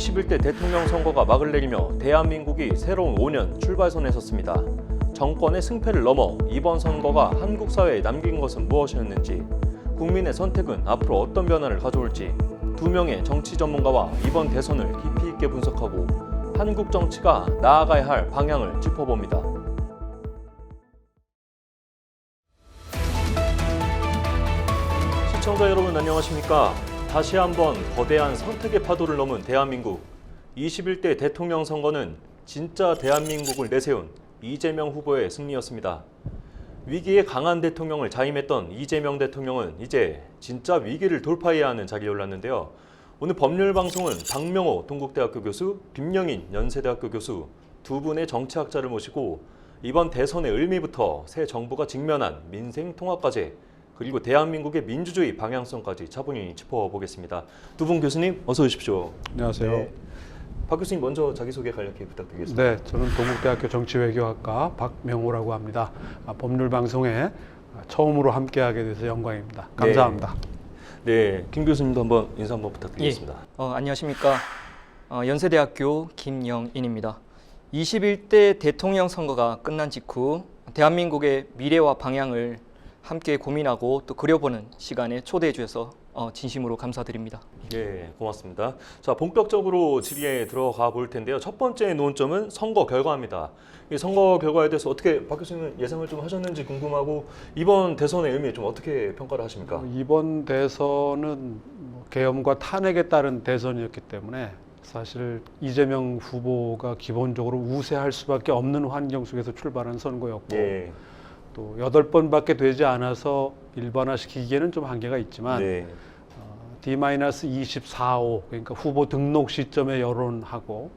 21대 대통령 선거가 막을 내리며 대한민국이 새로운 5년 출발선에 섰습니다. 정권의 승패를 넘어 이번 선거가 한국 사회에 남긴 것은 무엇이었는지, 국민의 선택은 앞으로 어떤 변화를 가져올지 두 명의 정치 전문가와 이번 대선을 깊이 있게 분석하고 한국 정치가 나아가야 할 방향을 짚어봅니다. 시청자 여러분 안녕하십니까? 다시 한번 거대한 선택의 파도를 넘은 대한민국. 21대 대통령 선거는 진짜 대한민국을 내세운 이재명 후보의 승리였습니다. 위기에 강한 대통령을 자임했던 이재명 대통령은 이제 진짜 위기를 돌파해야 하는 자리에 올랐는데요. 오늘 법률방송은 박명호 동국대학교 교수, 김영인 연세대학교 교수 두 분의 정치학자를 모시고 이번 대선의 의미부터 새 정부가 직면한 민생 통합과제, 그리고 대한민국의 민주주의 방향성까지 차분히 짚어보겠습니다. 두 분 교수님 어서 오십시오. 안녕하세요. 네. 박 교수님 먼저 자기소개 간략히 부탁드리겠습니다. 네, 저는 동국대학교 정치외교학과 박명호라고 합니다. 법률방송에 처음으로 함께하게 돼서 영광입니다. 감사합니다. 네, 김 교수님도 한번 인사 한번 부탁드리겠습니다. 안녕하십니까. 연세대학교 김영인입니다. 21대 대통령 선거가 끝난 직후 대한민국의 미래와 방향을 함께 고민하고 또 그려보는 시간에 초대해 주셔서 진심으로 감사드립니다. 네, 고맙습니다. 자, 본격적으로 질의에 들어가 볼 텐데요. 첫 번째 논점은 선거 결과입니다. 이 선거 결과에 대해서 어떻게 박 교수님은 예상을 좀 하셨는지 궁금하고 이번 대선의 의미 좀 어떻게 평가를 하십니까? 이번 대선은 계엄과 탄핵에 따른 대선이었기 때문에 사실 이재명 후보가 기본적으로 우세할 수밖에 없는 환경 속에서 출발한 선거였고 예. 또 8번밖에 되지 않아서 일반화시키기에는 좀 한계가 있지만 네. D-24호 그러니까 후보 등록 시점에 여론하고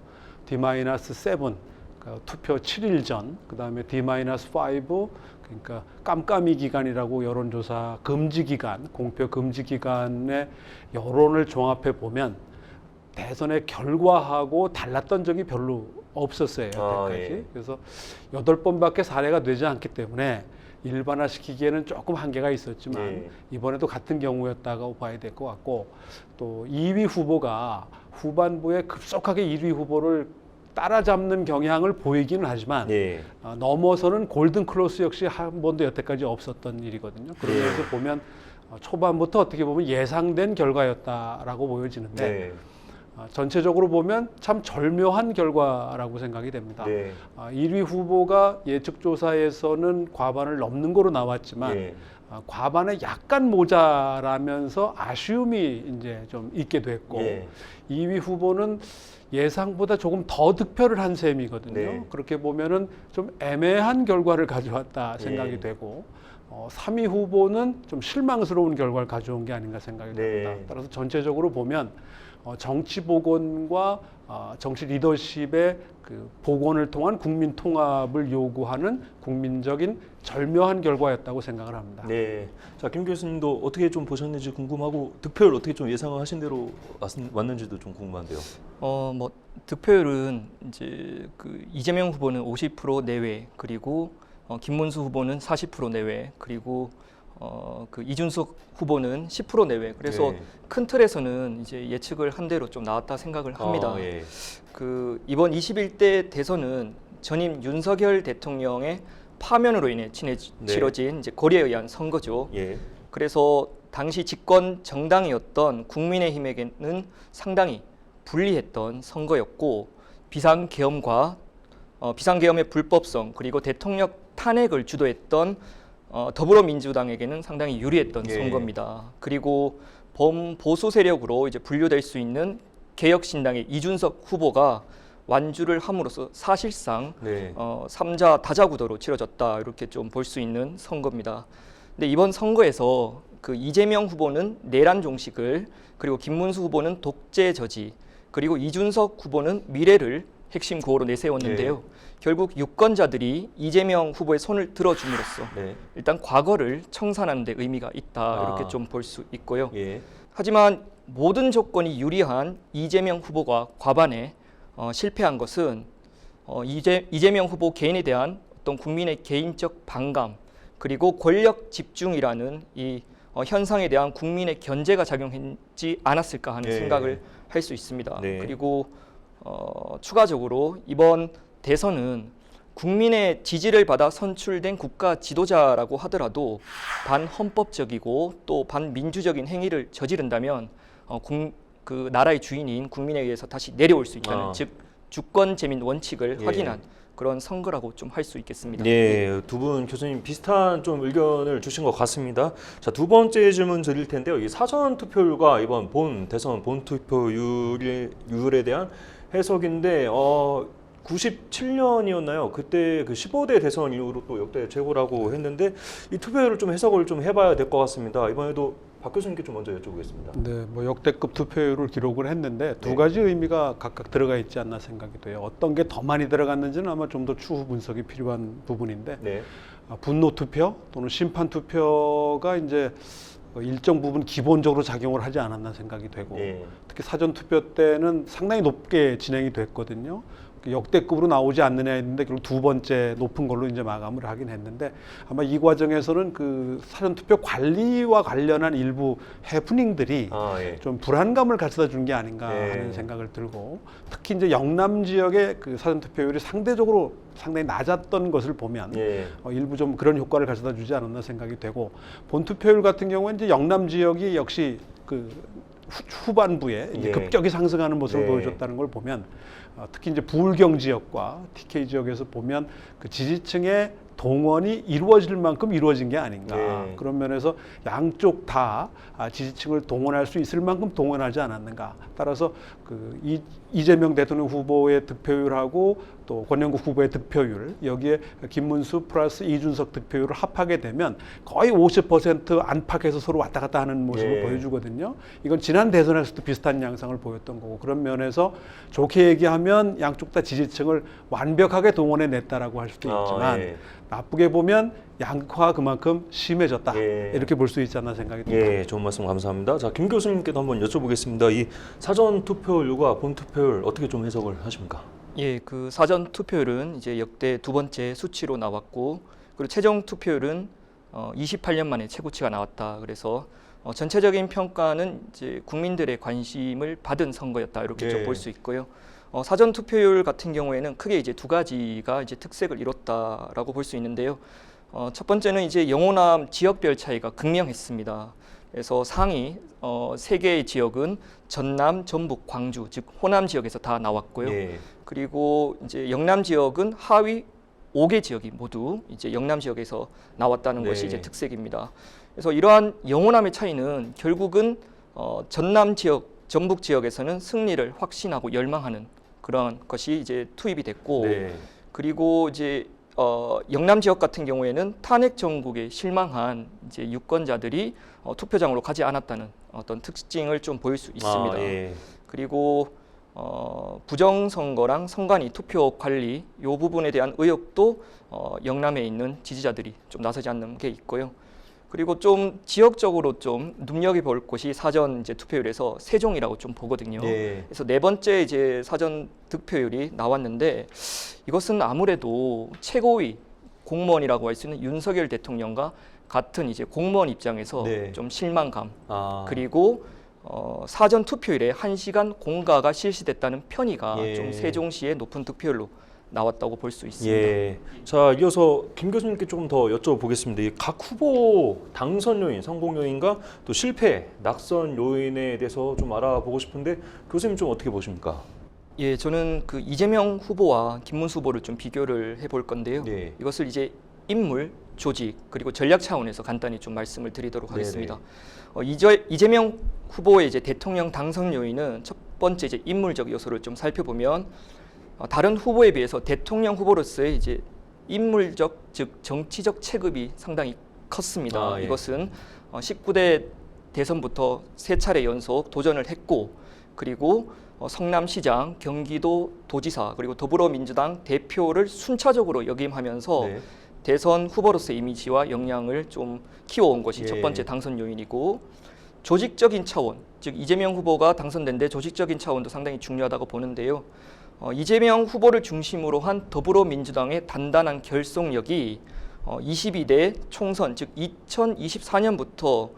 D-7 그러니까 투표 7일 전, 그다음에 D-5 그러니까 깜깜이 기간이라고 여론조사 금지 기간, 공표 금지 기간의 여론을 종합해 보면 대선의 결과하고 달랐던 적이 별로 없었어요. 여태까지. 예. 그래서 8번밖에 사례가 되지 않기 때문에 일반화시키기에는 조금 한계가 있었지만 예. 이번에도 같은 경우였다고 봐야 될 것 같고, 또 2위 후보가 후반부에 급속하게 1위 후보를 따라잡는 경향을 보이기는 하지만 예. 넘어서는 골든 크로스 역시 한 번도 여태까지 없었던 일이거든요. 그런 면에서 보면 초반부터 어떻게 보면 예상된 결과였다라고 보여지는데 네. 전체적으로 보면 참 절묘한 결과라고 생각이 됩니다. 네. 1위 후보가 예측조사에서는 과반을 넘는 거로 나왔지만 예. 과반에 약간 모자라면서 아쉬움이 이제 좀 있게 됐고, 예. 2위 후보는 예상보다 조금 더 득표를 한 셈이거든요. 네. 그렇게 보면은 좀 애매한 결과를 가져왔다 생각이 예. 되고, 3위 후보는 좀 실망스러운 결과를 가져온 게 아닌가 생각이 됩니다. 네. 따라서 전체적으로 보면 정치 복원과 정치 리더십의 그 복원을 통한 국민 통합을 요구하는 국민적인 절묘한 결과였다고 생각을 합니다. 네. 자, 김 교수님도 어떻게 좀 보셨는지 궁금하고 득표율 어떻게 좀 예상하신 대로 왔는지도 좀 궁금한데요. 득표율은 이제 그 이재명 후보는 50% 내외, 그리고 김문수 후보는 40% 내외, 그리고 그 이준석 후보는 10% 내외. 그래서 네. 큰 틀에서는 이제 예측을 한 대로 좀 나왔다 생각을 합니다. 예. 그 이번 21대 대선은 전임 윤석열 대통령의 파면으로 인해 치러진 이제 거리에 의한 선거죠. 예. 그래서 당시 집권 정당이었던 국민의힘에게는 상당히 불리했던 선거였고, 비상계엄과 비상계엄의 불법성, 그리고 대통령 탄핵을 주도했던 더불어민주당에게는 상당히 유리했던 예. 선거입니다. 그리고 범보수 세력으로 이제 분류될 수 있는 개혁신당의 이준석 후보가 완주를 함으로써 사실상 네. 3자 다자구도로 치러졌다, 이렇게 좀 볼 수 있는 선거입니다. 근데 이번 선거에서 그 이재명 후보는 내란 종식을, 그리고 김문수 후보는 독재 저지, 그리고 이준석 후보는 미래를 핵심 구호로 내세웠는데요. 결국 유권자들이 이재명 후보의 손을 들어줌으로써 네. 일단 과거를 청산하는 데 의미가 있다, 이렇게 좀 볼 수 있고요. 예. 하지만 모든 조건이 유리한 이재명 후보가 과반에 실패한 것은 이재명 후보 개인에 대한 어떤 국민의 개인적 반감, 그리고 권력 집중이라는 이 현상에 대한 국민의 견제가 작용했지 않았을까 하는 생각을 할 수 있습니다. 네. 그리고 추가적으로 이번 대선은 국민의 지지를 받아 선출된 국가 지도자라고 하더라도 반헌법적이고 또 반민주적인 행위를 저지른다면 그 나라의 주인인 국민에 의해서 다시 내려올 수 있다는 즉 주권 재민 원칙을 예. 확인한 그런 선거라고 좀 할 수 있겠습니다. 네, 두 분 교수님 비슷한 좀 의견을 주신 것 같습니다. 자, 두 번째 질문 드릴 텐데요. 이 사전 투표율과 이번 본 대선 본 투표율에 대한 해석인데 97년이었나요? 그때 그 15대 대선 이후로 또 역대 최고라고 했는데 이 투표율을 좀 해석을 좀 해봐야 될 것 같습니다. 이번에도 박 교수님께 좀 먼저 여쭤보겠습니다. 네, 뭐 역대급 투표율을 기록을 했는데 두 네. 가지 의미가 각각 들어가 있지 않나 생각이 돼요. 어떤 게 더 많이 들어갔는지는 아마 좀 더 추후 분석이 필요한 부분인데 네. 분노 투표 또는 심판 투표가 이제 일정 부분 기본적으로 작용을 하지 않았나 생각이 되고 네. 특히 사전 투표 때는 상당히 높게 진행이 됐거든요. 역대급으로 나오지 않느냐 했는데 결국 두 번째 높은 걸로 이제 마감을 하긴 했는데 아마 이 과정에서는 그 사전 투표 관리와 관련한 일부 해프닝들이 예. 좀 불안감을 가져다 준 게 아닌가 예. 하는 생각을 들고 특히 이제 영남 지역의 그 사전 투표율이 상대적으로 상당히 낮았던 것을 보면 예. 일부 좀 그런 효과를 가져다 주지 않았나 생각이 되고 본 투표율 같은 경우는 이제 영남 지역이 역시 그 후반부에 이제 예. 급격히 상승하는 모습을 네. 보여줬다는 걸 보면 특히 이제 부울경 지역과 TK 지역에서 보면 그 지지층의 동원이 이루어질 만큼 이루어진 게 아닌가. 네. 그런 면에서 양쪽 다 지지층을 동원할 수 있을 만큼 동원하지 않았는가. 따라서 그 이재명 대통령 후보의 득표율하고 또 권영국 후보의 득표율 여기에 김문수 플러스 이준석 득표율을 합하게 되면 거의 50% 안팎에서 서로 왔다 갔다 하는 모습을 예. 보여주거든요. 이건 지난 대선에서도 비슷한 양상을 보였던 거고 그런 면에서 좋게 얘기하면 양쪽 다 지지층을 완벽하게 동원해 냈다라고 할 수도 있지만 예. 나쁘게 보면 양극화가 그만큼 심해졌다. 예. 이렇게 볼 수 있지 않나 생각이 듭니다. 예, 좋은 말씀 감사합니다. 자, 김 교수님께도 한번 여쭤보겠습니다. 이 사전 투표율과 본 투표율 어떻게 좀 해석을 하십니까? 예, 그 사전 투표율은 이제 역대 두 번째 수치로 나왔고 그리고 최종 투표율은 28년 만에 최고치가 나왔다. 그래서 전체적인 평가는 이제 국민들의 관심을 받은 선거였다. 이렇게 예. 좀 볼 수 있고요. 사전 투표율 같은 경우에는 크게 이제 두 가지가 이제 특색을 이뤘다라고 볼 수 있는데요. 첫 번째는 이제 영호남 지역별 차이가 극명했습니다. 그래서 상위 3개의 지역은 전남, 전북, 광주, 즉 호남 지역에서 다 나왔고요. 예. 그리고 이제 영남 지역은 하위 5개 지역이 모두 이제 영남 지역에서 나왔다는 네. 것이 이제 특색입니다. 그래서 이러한 영호남의 차이는 결국은 전남 지역, 전북 지역에서는 승리를 확신하고 열망하는 그런 것이 이제 투입이 됐고 네. 그리고 이제 영남 지역 같은 경우에는 탄핵 정국에 실망한 이제 유권자들이 투표장으로 가지 않았다는 어떤 특징을 좀 보일 수 있습니다. 예. 그리고 부정선거랑 선관위 투표 관리 이 부분에 대한 의혹도 영남에 있는 지지자들이 좀 나서지 않는 게 있고요. 그리고 좀 지역적으로 좀 눈여겨볼 곳이 사전 이제 투표율에서 세종이라고 좀 보거든요. 예. 그래서 네 번째 이제 사전 득표율이 나왔는데 이것은 아무래도 최고위 공무원이라고 할 수 있는 윤석열 대통령과 같은 이제 공무원 입장에서 네. 좀 실망감 아. 그리고 사전 투표율에 1시간 공가가 실시됐다는 편의가 예. 좀 세종시의 높은 득표율로 나왔다고 볼 수 있습니다. 예. 자, 이어서 김 교수님께 조금 더 여쭤보겠습니다. 이 각 후보 당선 요인, 성공 요인과 또 실패, 낙선 요인에 대해서 좀 알아보고 싶은데 교수님 좀 어떻게 보십니까? 예, 저는 그 이재명 후보와 김문수 후보를 좀 비교를 해볼 건데요. 네. 이것을 이제 인물, 조직 그리고 전략 차원에서 간단히 좀 말씀을 드리도록 하겠습니다. 이재명 후보의 이제 대통령 당선 요인은 첫 번째 이제 인물적 요소를 좀 살펴보면 다른 후보에 비해서 대통령 후보로서의 이제 인물적 즉 정치적 체급이 상당히 컸습니다. 예. 이것은 19대 대선부터 3차례 연속 도전을 했고 그리고 성남시장, 경기도 도지사 그리고 더불어민주당 대표를 순차적으로 역임하면서 네. 대선 후보로서의 이미지와 역량을 좀 키워온 것이 예. 첫 번째 당선 요인이고 조직적인 차원, 즉 이재명 후보가 당선된 데 조직적인 차원도 상당히 중요하다고 보는데요. 이재명 후보를 중심으로 한 더불어민주당의 단단한 결속력이 22대 총선, 즉 2024년부터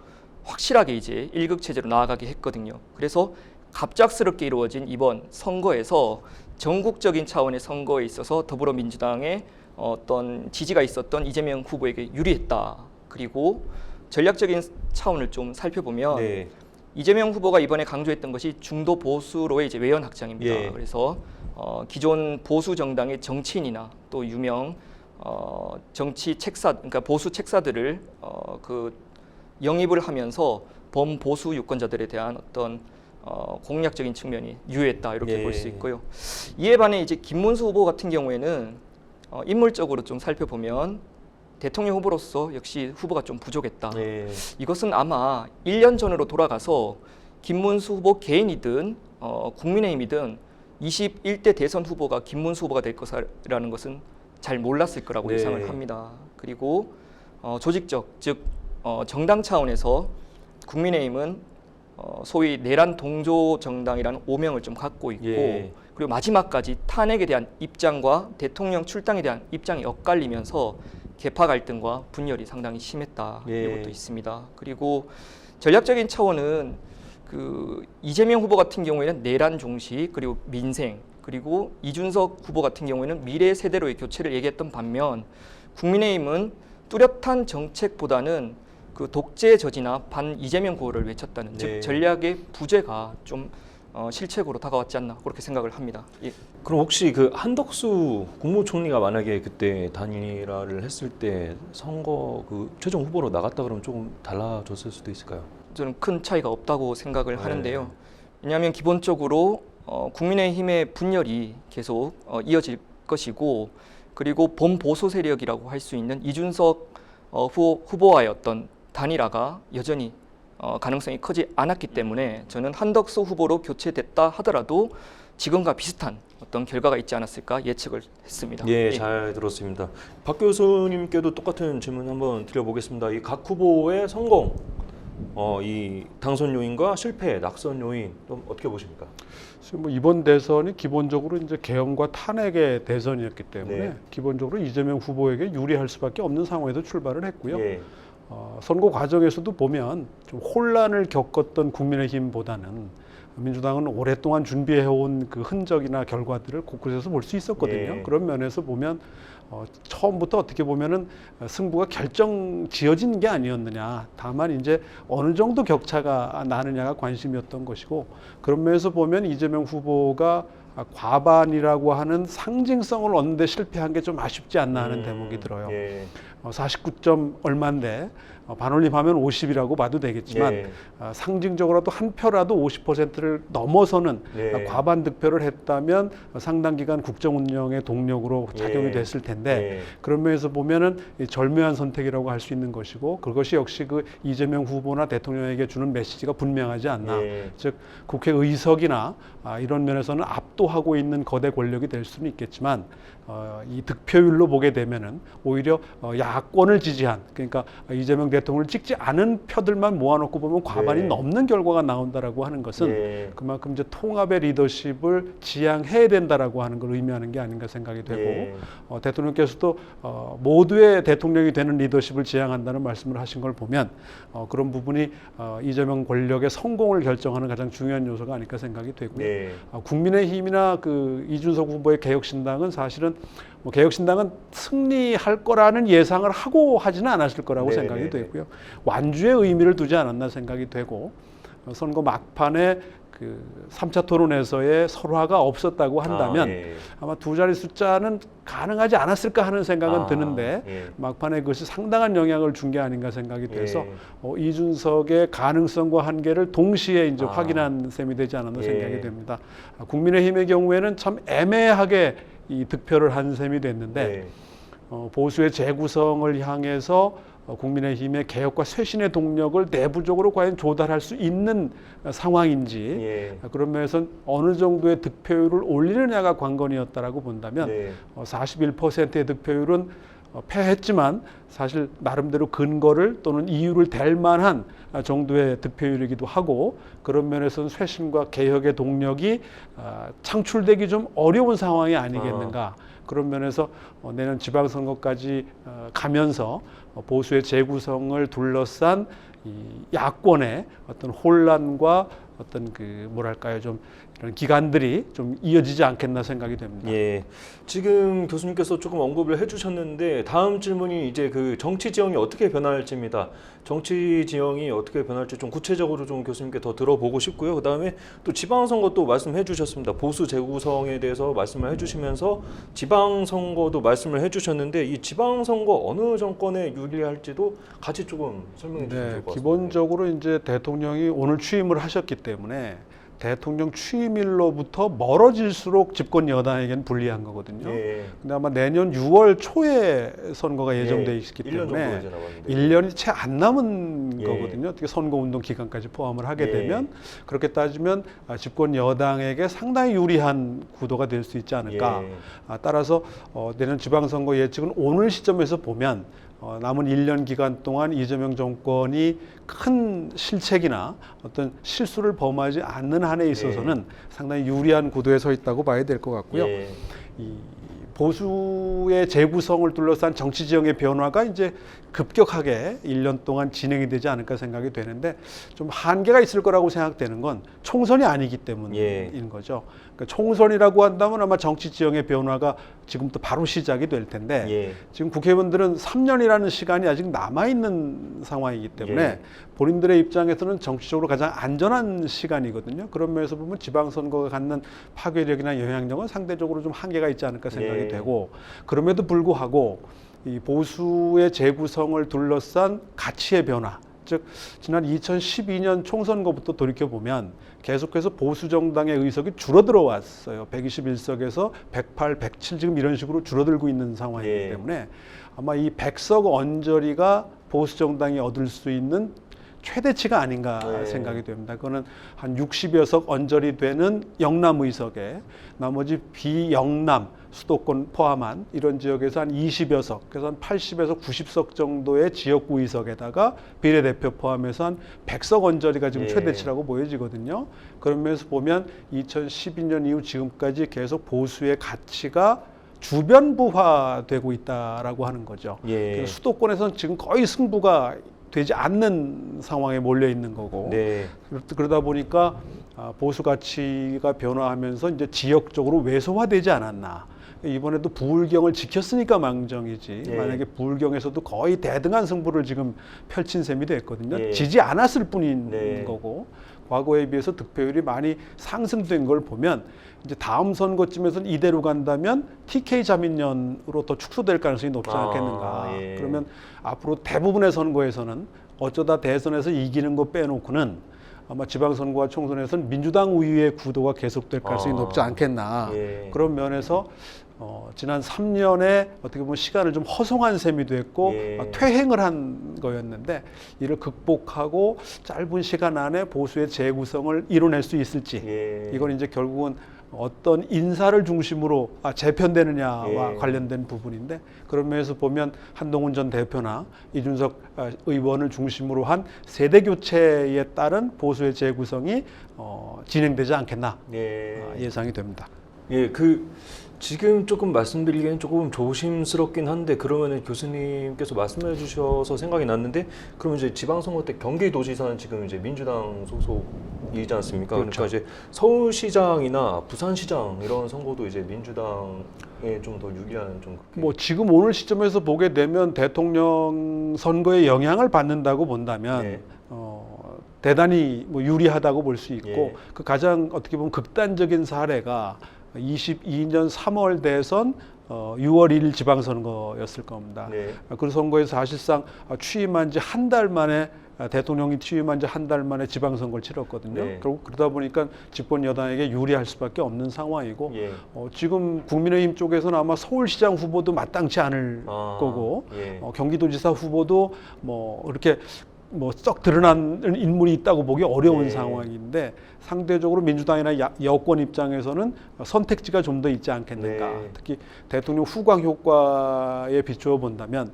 확실하게 이제 일극 체제로 나아가게 했거든요. 그래서 갑작스럽게 이루어진 이번 선거에서 전국적인 차원의 선거에 있어서 더불어민주당의 어떤 지지가 있었던 이재명 후보에게 유리했다. 그리고 전략적인 차원을 좀 살펴보면 네. 이재명 후보가 이번에 강조했던 것이 중도 보수로의 이제 외연 확장입니다. 예. 그래서 기존 보수 정당의 정치인이나 또 유명 정치 책사, 그러니까 보수 책사들을 그 영입을 하면서 범보수 유권자들에 대한 어떤 공략적인 측면이 유효했다 이렇게 예. 볼 수 있고요. 이에 반해 이제 김문수 후보 같은 경우에는 인물적으로 좀 살펴보면 대통령 후보로서 역시 후보가 좀 부족했다. 네. 이것은 아마 1년 전으로 돌아가서 김문수 후보 개인이든 국민의힘이든 21대 대선 후보가 김문수 후보가 될 것이라는 것은 잘 몰랐을 거라고 네. 예상을 합니다. 그리고 조직적, 즉 정당 차원에서 국민의힘은 소위 내란 동조 정당이라는 오명을 좀 갖고 있고 예. 그리고 마지막까지 탄핵에 대한 입장과 대통령 출당에 대한 입장이 엇갈리면서 계파 갈등과 분열이 상당히 심했다. 예. 이것도 있습니다. 그리고 전략적인 차원은 그 이재명 후보 같은 경우에는 내란 종식 그리고 민생 그리고 이준석 후보 같은 경우에는 미래 세대로의 교체를 얘기했던 반면 국민의힘은 뚜렷한 정책보다는 그 독재 저지나 반 이재명 구호를 외쳤다는 네. 즉 전략의 부재가 좀 실책으로 다가왔지 않나 그렇게 생각을 합니다. 예. 그럼 혹시 그 한덕수 국무총리가 만약에 그때 단일화를 했을 때 선거 그 최종 후보로 나갔다 그러면 조금 달라졌을 수도 있을까요? 저는 큰 차이가 없다고 생각을 네. 하는데요. 왜냐하면 기본적으로 국민의힘의 분열이 계속 이어질 것이고 그리고 범보수 세력이라고 할 수 있는 이준석 후보와의 어떤 단일화가 여전히 가능성이 크지 않았기 때문에 저는 한덕수 후보로 교체됐다 하더라도 지금과 비슷한 어떤 결과가 있지 않았을까 예측을 했습니다. 예, 잘 들었습니다. 박 교수님께도 똑같은 질문 한번 드려보겠습니다. 이 각 후보의 성공, 이 당선 요인과 실패, 낙선 요인 좀 어떻게 보십니까? 뭐 이번 대선이 기본적으로 이제 계엄과 탄핵의 대선이었기 때문에 네. 기본적으로 이재명 후보에게 유리할 수밖에 없는 상황에서 출발을 했고요. 예. 선거 과정에서도 보면 좀 혼란을 겪었던 국민의힘보다는 민주당은 오랫동안 준비해온 그 흔적이나 결과들을 곳곳에서 볼 수 있었거든요. 예. 그런 면에서 보면 처음부터 어떻게 보면은 승부가 결정 지어진 게 아니었느냐. 다만 이제 어느 정도 격차가 나느냐가 관심이었던 것이고 그런 면에서 보면 이재명 후보가 과반이라고 하는 상징성을 얻는 데 실패한 게 좀 아쉽지 않나 하는 대목이 들어요. 예. 49점 얼마인데 반올림하면 50이라고 봐도 되겠지만 예. 상징적으로라도 한 표라도 50%를 넘어서는 예. 과반 득표를 했다면 상당 기간 국정 운영의 동력으로 작용이 예. 됐을 텐데 예. 그런 면에서 보면은 절묘한 선택이라고 할 수 있는 것이고 그것이 역시 그 이재명 후보나 대통령에게 주는 메시지가 분명하지 않나. 예. 즉 국회 의석이나 이런 면에서는 압도하고 있는 거대 권력이 될 수는 있겠지만 이 득표율로 보게 되면은 오히려 야권을 지지한 그러니까 이재명 대통령을 찍지 않은 표들만 모아놓고 보면 과반이 네. 넘는 결과가 나온다라고 하는 것은 예. 그만큼 이제 통합의 리더십을 지향해야 된다라고 하는 걸 의미하는 게 아닌가 생각이 되고 예. 대통령께서도 모두의 대통령이 되는 리더십을 지향한다는 말씀을 하신 걸 보면 그런 부분이 이재명 권력의 성공을 결정하는 가장 중요한 요소가 아닐까 생각이 되고요. 예. 국민의힘이나 그 이준석 후보의 개혁신당은 사실은 개혁신당은 승리할 거라는 예상을 하고 하지는 않았을 거라고 네네네. 생각이 되고요. 완주의 의미를 두지 않았나 생각이 되고 선거 막판에 그 3차 토론에서의 설화가 없었다고 한다면 예. 아마 두 자리 숫자는 가능하지 않았을까 하는 생각은 드는데 예. 막판에 그것이 상당한 영향을 준 게 아닌가 생각이 돼서 예. 이준석의 가능성과 한계를 동시에 이제 아. 확인한 셈이 되지 않았나 예. 생각이 됩니다. 국민의힘의 경우에는 참 애매하게 이 득표를 한 셈이 됐는데 예. 보수의 재구성을 향해서 국민의힘의 개혁과 쇄신의 동력을 내부적으로 과연 조달할 수 있는 상황인지 예. 그런 면에서는 어느 정도의 득표율을 올리느냐가 관건이었다라고 본다면 네. 41%의 득표율은 패했지만 사실 나름대로 근거를 또는 이유를 댈 만한 정도의 득표율이기도 하고 그런 면에서는 쇄신과 개혁의 동력이 창출되기 좀 어려운 상황이 아니겠는가. 그런 면에서 내년 지방선거까지 가면서 보수의 재구성을 둘러싼 이 야권의 어떤 혼란과 어떤 그 뭐랄까요, 좀 이런 기간들이 좀 이어지지 않겠나 생각이 됩니다. 예. 지금 교수님께서 조금 언급을 해주셨는데 다음 질문이 이제 그 정치 지형이 어떻게 변할지입니다. 정치 지형이 어떻게 변할지 좀 구체적으로 좀 교수님께 더 들어보고 싶고요. 그 다음에 또 지방선거도 말씀해 주셨습니다. 보수 재구성에 대해서 말씀을 해주시면서 지방선거도 말씀을 해주셨는데 이 지방선거 어느 정권에 유리할지도 같이 조금 설명해 주시면 좋을 것 같습니다. 기본적으로 이제 대통령이 오늘 취임을 하셨기 때문에 대통령 취임일로부터 멀어질수록 집권 여당에게는 불리한 거거든요. 예. 근데 아마 내년 6월 초에 선거가 예정돼 예. 있기 1년 정도 때문에 이제 남았는데. 1년이 채 안 남은 예. 거거든요. 어떻게 선거운동 기간까지 포함을 하게 예. 되면 그렇게 따지면 집권 여당에게 상당히 유리한 구도가 될 수 있지 않을까. 예. 따라서 내년 지방선거 예측은 오늘 시점에서 보면 남은 1년 기간 동안 이재명 정권이 큰 실책이나 어떤 실수를 범하지 않는 한에 있어서는 상당히 유리한 구도에 서 있다고 봐야 될 것 같고요. 예. 이 보수의 재구성을 둘러싼 정치 지형의 변화가 이제 급격하게 1년 동안 진행이 되지 않을까 생각이 되는데 좀 한계가 있을 거라고 생각되는 건 총선이 아니기 때문인 예. 거죠. 그러니까 총선이라고 한다면 아마 정치 지형의 변화가 지금부터 바로 시작이 될 텐데 예. 지금 국회의원들은 3년이라는 시간이 아직 남아있는 상황이기 때문에 예. 본인들의 입장에서는 정치적으로 가장 안전한 시간이거든요. 그런 면에서 보면 지방선거가 갖는 파괴력이나 영향력은 상대적으로 좀 한계가 있지 않을까 생각이 예. 되고 그럼에도 불구하고 이 보수의 재구성을 둘러싼 가치의 변화 즉 지난 2012년 총선거부터 돌이켜보면 계속해서 보수 정당의 의석이 줄어들어 왔어요. 121석에서 108, 107 지금 이런 식으로 줄어들고 있는 상황이기 예. 때문에 아마 이 100석 언저리가 보수 정당이 얻을 수 있는 최대치가 아닌가 네. 생각이 됩니다. 그거는 한 60여 석 언저리 되는 영남 의석에 나머지 비영남 수도권 포함한 이런 지역에서 한 20여 석, 그래서 한 80에서 90석 정도의 지역구 의석에다가 비례대표 포함해서 한 100석 언저리가 지금 예. 최대치라고 보여지거든요. 그런 면에서 보면 2012년 이후 지금까지 계속 보수의 가치가 주변부화되고 있다라고 하는 거죠. 예. 그래서 수도권에서는 지금 거의 승부가 되지 않는 상황에 몰려 있는 거고 네. 그러다 보니까 보수 가치가 변화하면서 이제 지역적으로 왜소화되지 않았나. 이번에도 부울경을 지켰으니까 망정이지. 예. 만약에 부울경에서도 거의 대등한 승부를 지금 펼친 셈이 됐거든요. 예. 지지 않았을 뿐인 네. 거고 과거에 비해서 득표율이 많이 상승된 걸 보면 이제 다음 선거쯤에서는 이대로 간다면 TK 자민련으로 더 축소될 가능성이 높지 않겠는가. 예. 그러면 앞으로 대부분의 선거에서는 어쩌다 대선에서 이기는 거 빼놓고는 아마 지방선거와 총선에서는 민주당 우위의 구도가 계속될 가능성이 높지 않겠나. 예. 그런 면에서 지난 3년에 어떻게 보면 시간을 좀 허송한 셈이 됐고 예. 퇴행을 한 거였는데 이를 극복하고 짧은 시간 안에 보수의 재구성을 이뤄낼 수 있을지 예. 이건 이제 결국은 어떤 인사를 중심으로 재편되느냐와 예. 관련된 부분인데 그런 면에서 보면 한동훈 전 대표나 이준석 의원을 중심으로 한 세대 교체에 따른 보수의 재구성이 진행되지 않겠나 예상이 됩니다. 예, 지금 조금 말씀드리기엔 조금 조심스럽긴 한데 그러면은 교수님께서 말씀해 주셔서 생각이 났는데 그러면 이제 지방선거 때 경기도지사는 지금 이제 민주당 소속이지 않습니까? 그렇죠. 그러니까 이제 서울시장이나 부산시장 이런 선거도 이제 민주당에 좀 더 유리한 좀 그렇게. 뭐 지금 오늘 시점에서 보게 되면 대통령 선거에 영향을 받는다고 본다면 네. 대단히 뭐 유리하다고 볼 수 있고 예. 그 가장 어떻게 보면 극단적인 사례가 22년 3월 대선 6월 1일 지방선거였을 겁니다. 네. 그 선거에서 사실상 취임한 지 한 달 만에 대통령이 취임한 지 한 달 만에 지방선거를 치렀거든요. 네. 결국 그러다 보니까 집권 여당에게 유리할 수밖에 없는 상황이고 예. 지금 국민의힘 쪽에서는 아마 서울시장 후보도 마땅치 않을 거고 예. 경기도지사 후보도 뭐 이렇게 썩 드러나는 인물이 있다고 보기 어려운 네. 상황인데 상대적으로 민주당이나 여권 입장에서는 선택지가 좀 더 있지 않겠는가. 네. 특히 대통령 후광 효과에 비추어 본다면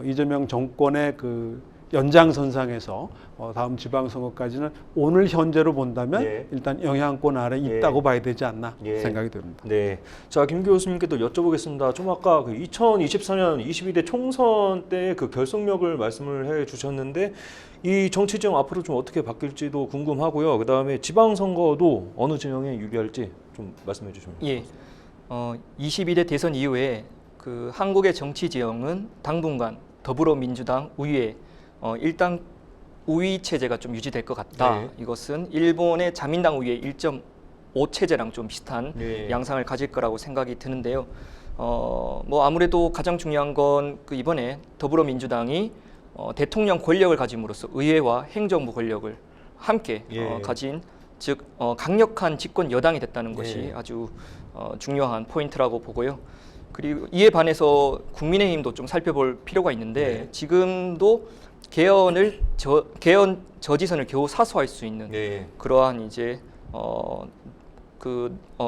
이재명 정권의 그 연장선상에서 다음 지방선거까지는 오늘 현재로 본다면 예. 일단 영향권 아래 있다고 예. 봐야 되지 않나 예. 생각이 됩니다. 네. 자, 김 교수님께도 여쭤보겠습니다. 좀 아까 그 2024년 22대 총선 때 그 결속력을 말씀을 해 주셨는데 이 정치 지형 앞으로 좀 어떻게 바뀔지도 궁금하고요. 그다음에 지방선거도 어느 진영에 유리할지 좀 말씀해 주시면. 예. 22대 대선 이후에 그 한국의 정치 지형은 당분간 더불어민주당 우위에 일단 우위 체제가 좀 유지될 것 같다. 네. 이것은 일본의 자민당 우위의 1.5 체제랑 좀 비슷한 네. 양상을 가질 거라고 생각이 드는데요. 뭐 아무래도 가장 중요한 건 그 이번에 더불어민주당이 대통령 권력을 가짐으로써 의회와 행정부 권력을 함께 예. 가진 즉 강력한 집권 여당이 됐다는 것이 예. 아주 중요한 포인트라고 보고요. 그리고 이에 반해서 국민의힘도 좀 살펴볼 필요가 있는데 네. 지금도 개헌 저지선을 겨우 사수할 수 있는 네. 그러한 이제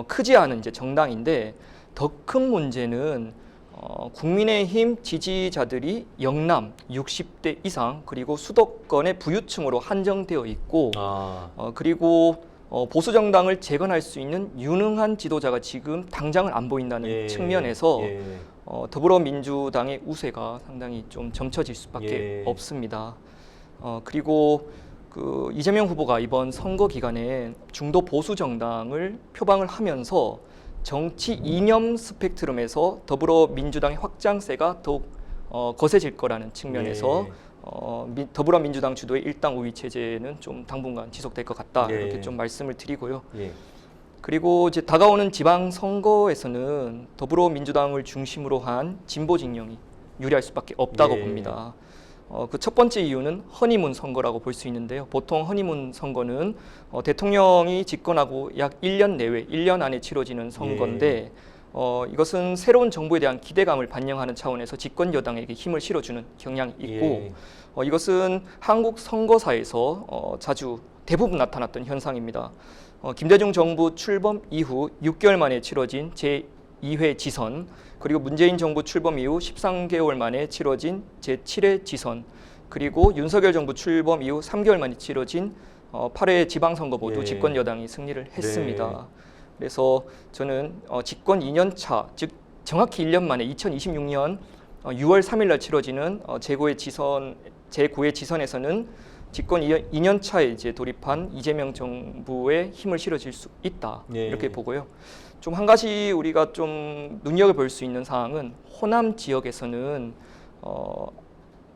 크지 않은 이제 정당인데 더 큰 문제는 국민의힘 지지자들이 영남 60대 이상 그리고 수도권의 부유층으로 한정되어 있고 그리고 보수 정당을 재건할 수 있는 유능한 지도자가 지금 당장은 안 보인다는 예. 측면에서 예. 더불어민주당의 우세가 상당히 좀 점쳐질 수밖에 예. 없습니다. 그리고 그 이재명 후보가 이번 선거 기간에 중도 보수 정당을 표방을 하면서 정치 이념 스펙트럼에서 더불어민주당의 확장세가 더욱 거세질 거라는 측면에서 더불어민주당 주도의 일당 우위 체제는 좀 당분간 지속될 것 같다 예. 이렇게 좀 말씀을 드리고요. 예. 그리고 이제 다가오는 지방 선거에서는 더불어민주당을 중심으로 한 진보 진영이 유리할 수밖에 없다고 예. 봅니다. 그 첫 번째 이유는 허니문 선거라고 볼 수 있는데요. 보통 허니문 선거는 대통령이 집권하고 약 1년 내외, 1년 안에 치러지는 선거인데 이것은 새로운 정부에 대한 기대감을 반영하는 차원에서 집권 여당에게 힘을 실어주는 경향이 있고 이것은 한국 선거사에서 자주 대부분 나타났던 현상입니다. 김대중 정부 출범 이후 6개월 만에 치러진 제2회 지선 그리고 문재인 정부 출범 이후 13개월 만에 치러진 제7회 지선 그리고 윤석열 정부 출범 이후 3개월 만에 치러진 8회 지방선거 모두 예. 집권 여당이 승리를 했습니다. 네. 그래서 저는 집권 2년 차, 즉 정확히 1년 만에 2026년 6월 3일 날 치러지는 제9회 지선에서는 집권 2년 차에 이제 돌입한 이재명 정부의 힘을 실어질 수 있다 예. 이렇게 보고요. 좀 한 가지 우리가 좀 눈여겨볼 수 있는 사항은 호남 지역에서는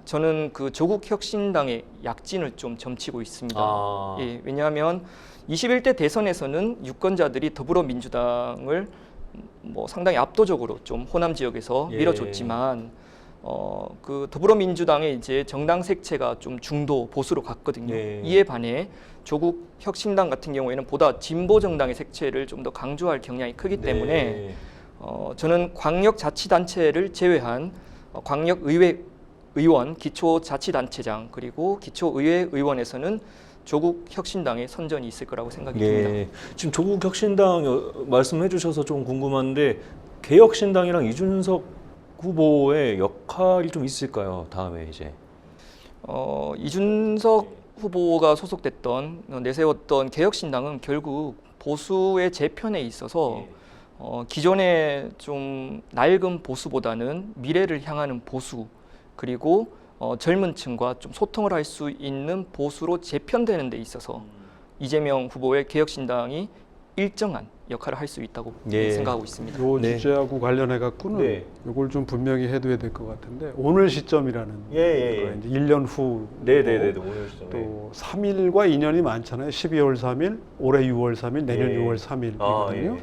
저는 그 조국 혁신당의 약진을 좀 점치고 있습니다. 예, 왜냐하면 21대 대선에서는 유권자들이 더불어민주당을 뭐 상당히 압도적으로 좀 호남 지역에서 예. 밀어줬지만 그 더불어민주당의 이제 정당 색채가 좀 중도 보수로 갔거든요. 예. 이에 반해 조국 혁신당 같은 경우에는 보다 진보 정당의 색채를 좀 더 강조할 경향이 크기 때문에 저는 광역자치단체를 제외한 광역의회 의원, 기초자치단체장 그리고 기초의회 의원에서는 조국 혁신당의 선전이 있을 거라고 생각이 듭니다. 지금 조국 혁신당 말씀해 주셔서 좀 궁금한데 개혁신당이랑 이준석 후보의 역할이 좀 있을까요? 다음에 이제 이준석 후보가 소속됐던 내세웠던 개혁신당은 결국 보수의 재편에 있어서 기존의 좀 낡은 보수보다는 미래를 향하는 보수 그리고 젊은 층과 좀 소통을 할 수 있는 보수로 재편되는 데 있어서 이재명 후보의 개혁신당이 일정한 역할을 할 수 있다고 생각하고 있습니다. 이 주제하고 관련해 갖고는 이걸 좀 분명히 해둬야 될 것 같은데 오늘 시점이라는 거예요. 이제 1년 후 오늘 시점. 또 3일과 인연이 많잖아요. 12월 3일, 올해 6월 3일, 내년 6월 3일이거든요.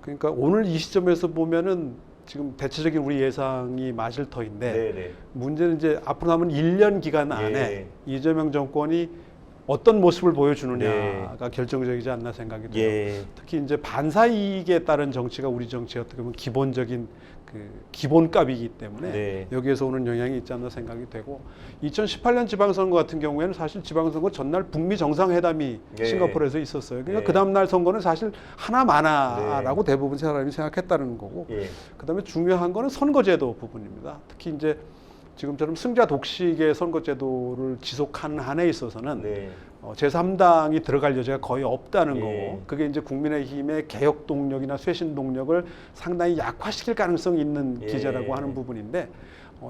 그러니까 오늘 이 시점에서 보면은 지금 대체적인 우리 예상이 맞을 터인데 문제는 이제 앞으로 남은 1년 기간 안에 이재명 정권이 어떤 모습을 보여주느냐가 결정적이지 않나 생각이 들어요. 특히 이제 반사 이익에 따른 정치가 우리 정치의 어떻게 보면 기본적인 그 기본값이기 때문에 여기에서 오는 영향이 있지 않나 생각이 되고 2018년 지방선거 같은 경우에는 사실 지방선거 전날 북미 정상회담이 싱가포르에서 있었어요. 그러니까 그 다음 날 선거는 사실 하나마나라고 대부분 사람이 생각했다는 거고 그다음에 중요한 거는 선거제도 부분입니다. 특히 이제 지금처럼 승자 독식의 선거제도를 지속하는 한에 있어서는 네. 제3당이 들어갈 여지가 거의 없다는 예. 거고, 그게 이제 국민의힘의 개혁 동력이나 쇄신 동력을 상당히 약화시킬 가능성이 있는 예. 기제라고 하는 부분인데,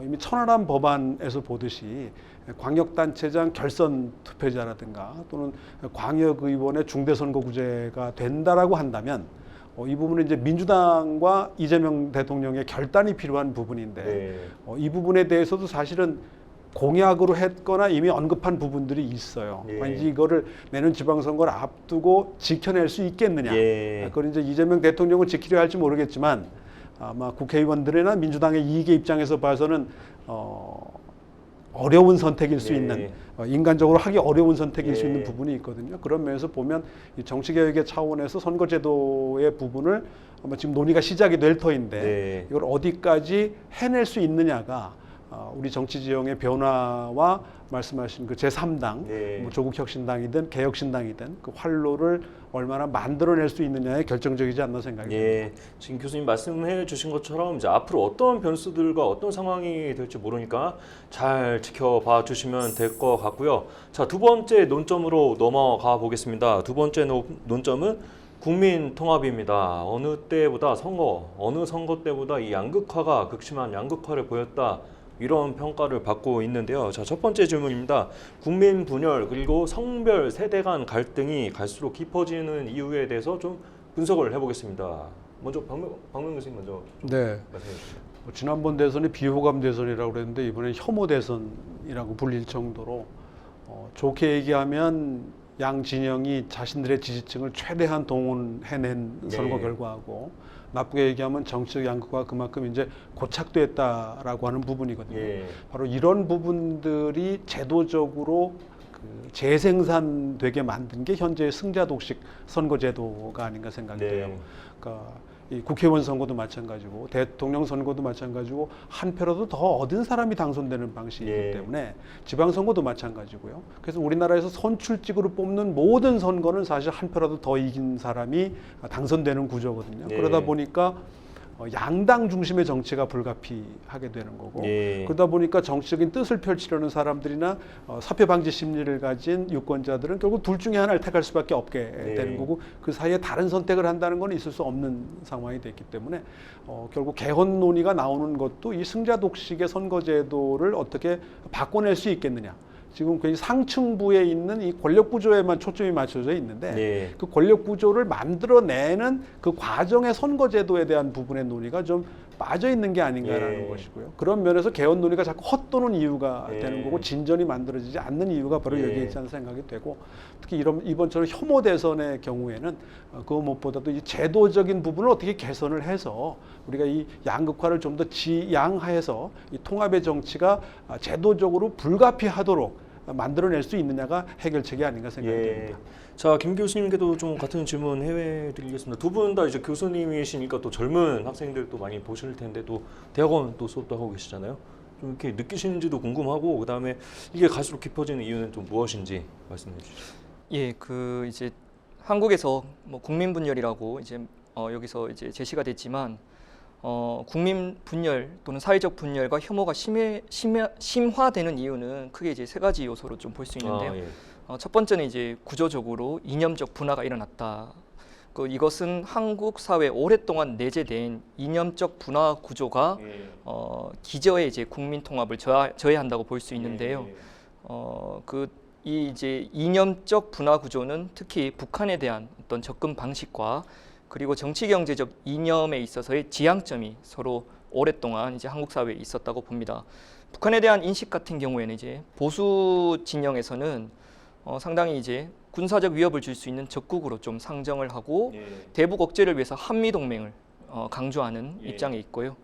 이미 천안함 법안에서 보듯이 광역단체장 결선 투표자라든가 또는 광역의원의 중대선거구제가 된다라고 한다면 이 부분은 이제 민주당과 이재명 대통령의 결단이 필요한 부분인데, 네. 이 부분에 대해서도 사실은 공약으로 했거나 이미 언급한 부분들이 있어요. 예. 만약 이거를 내년 지방선거를 앞두고 지켜낼 수 있겠느냐. 예. 그건 이제 이재명 대통령은 지키려 할지 모르겠지만 아마 국회의원들이나 민주당의 이익의 입장에서 봐서는 어려운 선택일 수 네. 있는, 인간적으로 하기 어려운 선택일 수 네. 있는 부분이 있거든요. 그런 면에서 보면 이 정치개혁의 차원에서 선거제도의 부분을 아마 지금 논의가 시작이 될 터인데 네. 이걸 어디까지 해낼 수 있느냐가 우리 정치 지형의 변화와 말씀하신 그 제3당, 네. 뭐 조국혁신당이든 개혁신당이든 그 활로를 얼마나 만들어낼 수 있느냐에 결정적이지 않나 생각이 듭니다. 예, 지금 교수님 말씀해 주신 것처럼 이제 앞으로 어떤 변수들과 어떤 상황이 될지 모르니까 잘 지켜봐 주시면 될 것 같고요. 자, 두 번째 논점으로 넘어가 보겠습니다. 두 번째 논점은 국민 통합입니다. 어느 선거 때보다 이 양극화가 극심한 양극화를 보였다. 이런 평가를 받고 있는데요. 자, 첫 번째 질문입니다. 국민 분열 그리고 성별 세대 간 갈등이 갈수록 깊어지는 이유에 대해서 좀 분석을 해보겠습니다. 먼저 박명 교수님 먼저 네. 말씀해 주시죠. 지난번 대선이 비호감 대선이라고 그랬는데 이번엔 혐오 대선이라고 불릴 정도로 좋게 얘기하면 양 진영이 자신들의 지지층을 최대한 동원해낸 선거 네. 결과하고, 나쁘게 얘기하면 정치적 양극화가 그만큼 이제 고착됐다라고 하는 부분이거든요. 예. 바로 이런 부분들이 제도적으로 재생산되게 만든 게 현재의 승자 독식 선거제도가 아닌가 생각이 네. 돼요. 그러니까 이 국회의원 선거도 마찬가지고 대통령 선거도 마찬가지고 한 표라도 더 얻은 사람이 당선되는 방식이기 예. 때문에 지방선거도 마찬가지고요. 그래서 우리나라에서 선출직으로 뽑는 모든 선거는 사실 한 표라도 더 이긴 사람이 당선되는 구조거든요. 예. 그러다 보니까 양당 중심의 정치가 불가피하게 되는 거고, 예. 그러다 보니까 정치적인 뜻을 펼치려는 사람들이나 사표 방지 심리를 가진 유권자들은 결국 둘 중에 하나를 택할 수밖에 없게 되는 거고, 그 사이에 다른 선택을 한다는 건 있을 수 없는 상황이 됐기 때문에 결국 개헌 논의가 나오는 것도 이 승자 독식의 선거제도를 어떻게 바꿔낼 수 있겠느냐. 지금 굉장히 상층부에 있는 이 권력 구조에만 초점이 맞춰져 있는데, 네. 그 권력 구조를 만들어내는 그 과정의 선거제도에 대한 부분의 논의가 좀 빠져 있는 게 아닌가라는 예. 것이고요. 그런 면에서 개헌 논의가 자꾸 헛도는 이유가 예. 되는 거고, 진전이 만들어지지 않는 이유가 바로 예. 여기에 있다는 생각이 되고, 특히 이번처럼 혐오 대선의 경우에는 그 무엇보다도 이 제도적인 부분을 어떻게 개선을 해서 우리가 이 양극화를 좀 더 지양해서 이 통합의 정치가 제도적으로 불가피하도록 만들어낼 수 있느냐가 해결책이 아닌가 생각이 됩니다. 자, 김 교수님께도 좀 같은 질문 해드리겠습니다. 두 분 다 이제 교수님이시니까 또 젊은 학생들도 많이 보실 텐데 또 대학원 또 수업도 하고 계시잖아요. 좀 이렇게 느끼시는지도 궁금하고, 그 다음에 이게 갈수록 깊어지는 이유는 좀 무엇인지 말씀해 주시죠. 예, 그 이제 한국에서 뭐 국민 분열이라고 이제 여기서 이제 제시가 됐지만 국민 분열 또는 사회적 분열과 혐오가 심화되는 이유는 크게 이제 세 가지 요소로 좀 볼 수 있는데요. 예. 첫 번째는 이제 구조적으로 이념적 분화가 일어났다. 이것은 한국 사회에 오랫동안 내재된 이념적 분화 구조가 기저에 이제 국민 통합을 저해한다고 볼 수 있는데요. 이 이제 이념적 분화 구조는 특히 북한에 대한 어떤 접근 방식과 그리고 정치 경제적 이념에 있어서의 지향점이 서로 오랫동안 이제 한국 사회에 있었다고 봅니다. 북한에 대한 인식 같은 경우에는 이제 보수 진영에서는 상당히 이제 군사적 위협을 줄 수 있는 적국으로 좀 상정을 하고 대북 억제를 위해서 한미 동맹을 강조하는 입장에 있고요.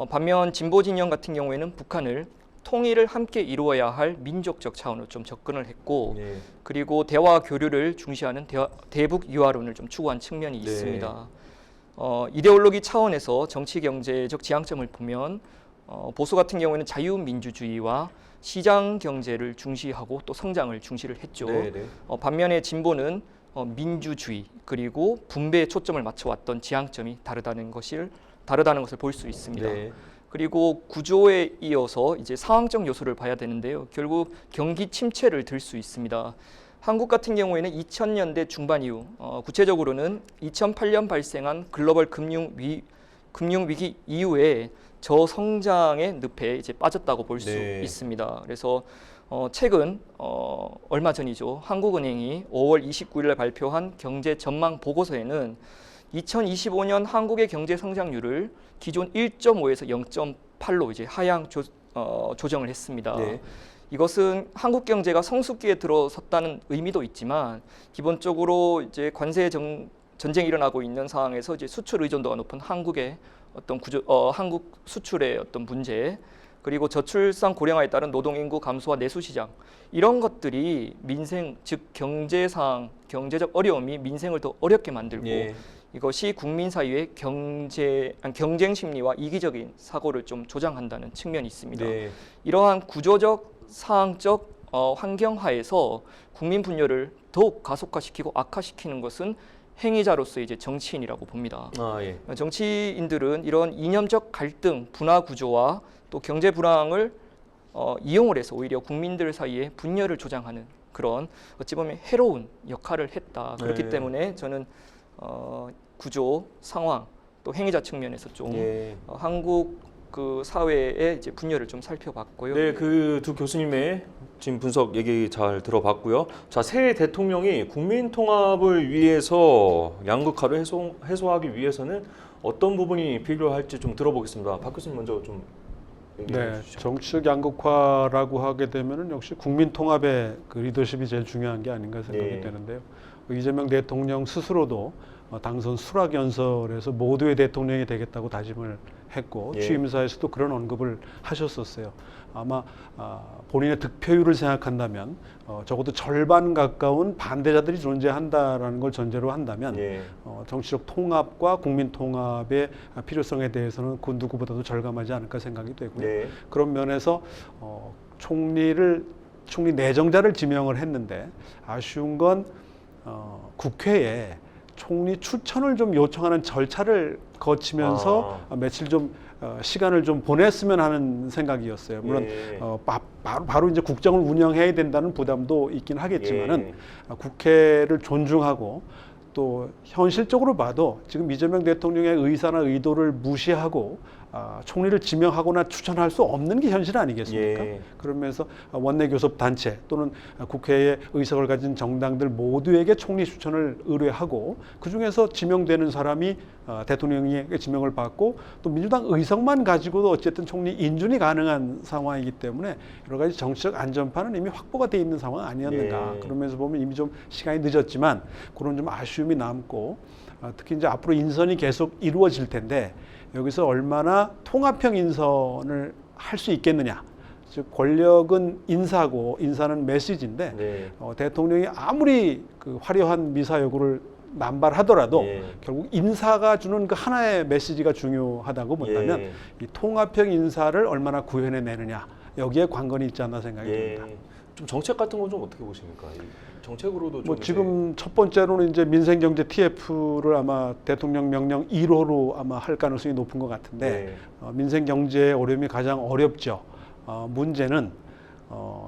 반면 진보 진영 같은 경우에는 북한을 통일을 함께 이루어야 할 민족적 차원으로 좀 접근을 했고, 그리고 대화 교류를 중시하는 대북 유화론을 좀 추구한 측면이 있습니다. 이데올로기 차원에서 정치 경제적 지향점을 보면 보수 같은 경우에는 자유민주주의와 시장 경제를 중시하고 또 성장을 중시를 했죠. 반면에 진보는 민주주의 그리고 분배에 초점을 맞춰왔던 지향점이 다르다는 것을 볼 수 있습니다. 그리고 구조에 이어서 이제 상황적 요소를 봐야 되는데요. 결국 경기 침체를 들 수 있습니다. 한국 같은 경우에는 2000년대 중반 이후, 구체적으로는 2008년 발생한 글로벌 금융위기 이후에 저성장의 늪에 이제 빠졌다고 볼 수 네. 있습니다. 그래서 최근 얼마 전이죠. 한국은행이 5월 29일에 발표한 경제 전망 보고서에는 2025년 한국의 경제 성장률을 기존 1.5에서 0.8로 이제 하향 조정을 했습니다. 네. 이것은 한국 경제가 성숙기에 들어섰다는 의미도 있지만 기본적으로 이제 전쟁이 일어나고 있는 상황에서 이제 수출 의존도가 높은 한국의 어떤 한국 수출의 어떤 문제, 그리고 저출산 고령화에 따른 노동 인구 감소와 내수 시장, 이런 것들이 민생, 즉 경제적 어려움이 민생을 더 어렵게 만들고 예. 이것이 국민 사이의 경쟁 심리와 이기적인 사고를 좀 조장한다는 측면이 있습니다. 네. 이러한 구조적, 상황적 환경하에서 국민 분열을 더욱 가속화시키고 악화시키는 것은 행위자로서의 이제 정치인이라고 봅니다. 아, 예. 정치인들은 이런 이념적 갈등, 분화 구조와 또 경제 불황을 이용을 해서 오히려 국민들 사이에 분열을 조장하는 그런 어찌 보면 해로운 역할을 했다. 그렇기 네. 때문에 저는 구조, 상황, 또 행위자 측면에서 좀 예. 한국 그 사회의 이제 분열을 좀 살펴봤고요. 네, 그 두 교수님의 지금 분석 얘기 잘 들어봤고요. 자, 새 대통령이 국민 통합을 위해서 양극화를 해소하기 위해서는 어떤 부분이 필요할지 좀 들어보겠습니다. 박 교수님 먼저 좀 얘기해 네, 주시죠. 정치적 양극화라고 하게 되면은 역시 국민 통합의 그 리더십이 제일 중요한 게 아닌가 생각이 네. 되는데요. 이재명 대통령 스스로도 당선 수락 연설에서 모두의 대통령이 되겠다고 다짐을 했고 예. 취임사에서도 그런 언급을 하셨었어요. 아마 본인의 득표율을 생각한다면 적어도 절반 가까운 반대자들이 존재한다라는 걸 전제로 한다면 예. 정치적 통합과 국민 통합의 필요성에 대해서는 그 누구보다도 절감하지 않을까 생각이 되고요. 네. 그런 면에서 총리 내정자를 지명을 했는데 아쉬운 건 국회에 총리 추천을 좀 요청하는 절차를 거치면서 며칠 좀 시간을 좀 보냈으면 하는 생각이었어요. 물론 예. 바로 이제 국정을 운영해야 된다는 부담도 있긴 하겠지만은 예. 국회를 존중하고 또 현실적으로 봐도 지금 이재명 대통령의 의사나 의도를 무시하고 총리를 지명하거나 추천할 수 없는 게 현실 아니겠습니까? 예. 그러면서 원내 교섭 단체 또는 국회에 의석을 가진 정당들 모두에게 총리 추천을 의뢰하고 그 중에서 지명되는 사람이 대통령에게 지명을 받고 또 민주당 의석만 가지고도 어쨌든 총리 인준이 가능한 상황이기 때문에 여러 가지 정치적 안전판은 이미 확보가 돼 있는 상황 아니었는가. 예. 그러면서 보면 이미 좀 시간이 늦었지만 그런 좀 아쉬움이 남고 특히 이제 앞으로 인선이 계속 이루어질 텐데 여기서 얼마나 통합형 인선을 할 수 있겠느냐. 즉 권력은 인사고 인사는 메시지인데 네. 대통령이 아무리 그 화려한 미사 여구를 남발하더라도 예. 결국 인사가 주는 그 하나의 메시지가 중요하다고 본다면 예. 이 통합형 인사를 얼마나 구현해내느냐 여기에 관건이 있지 않나 생각이 예. 듭니다. 좀 정책 같은 건 좀 어떻게 보십니까? 이 정책으로도 좀 뭐 지금 첫 번째로는 이제 민생경제 TF를 아마 대통령 명령 1호로 아마 할 가능성이 높은 것 같은데 네. 민생경제의 어려움이 가장 어렵죠. 문제는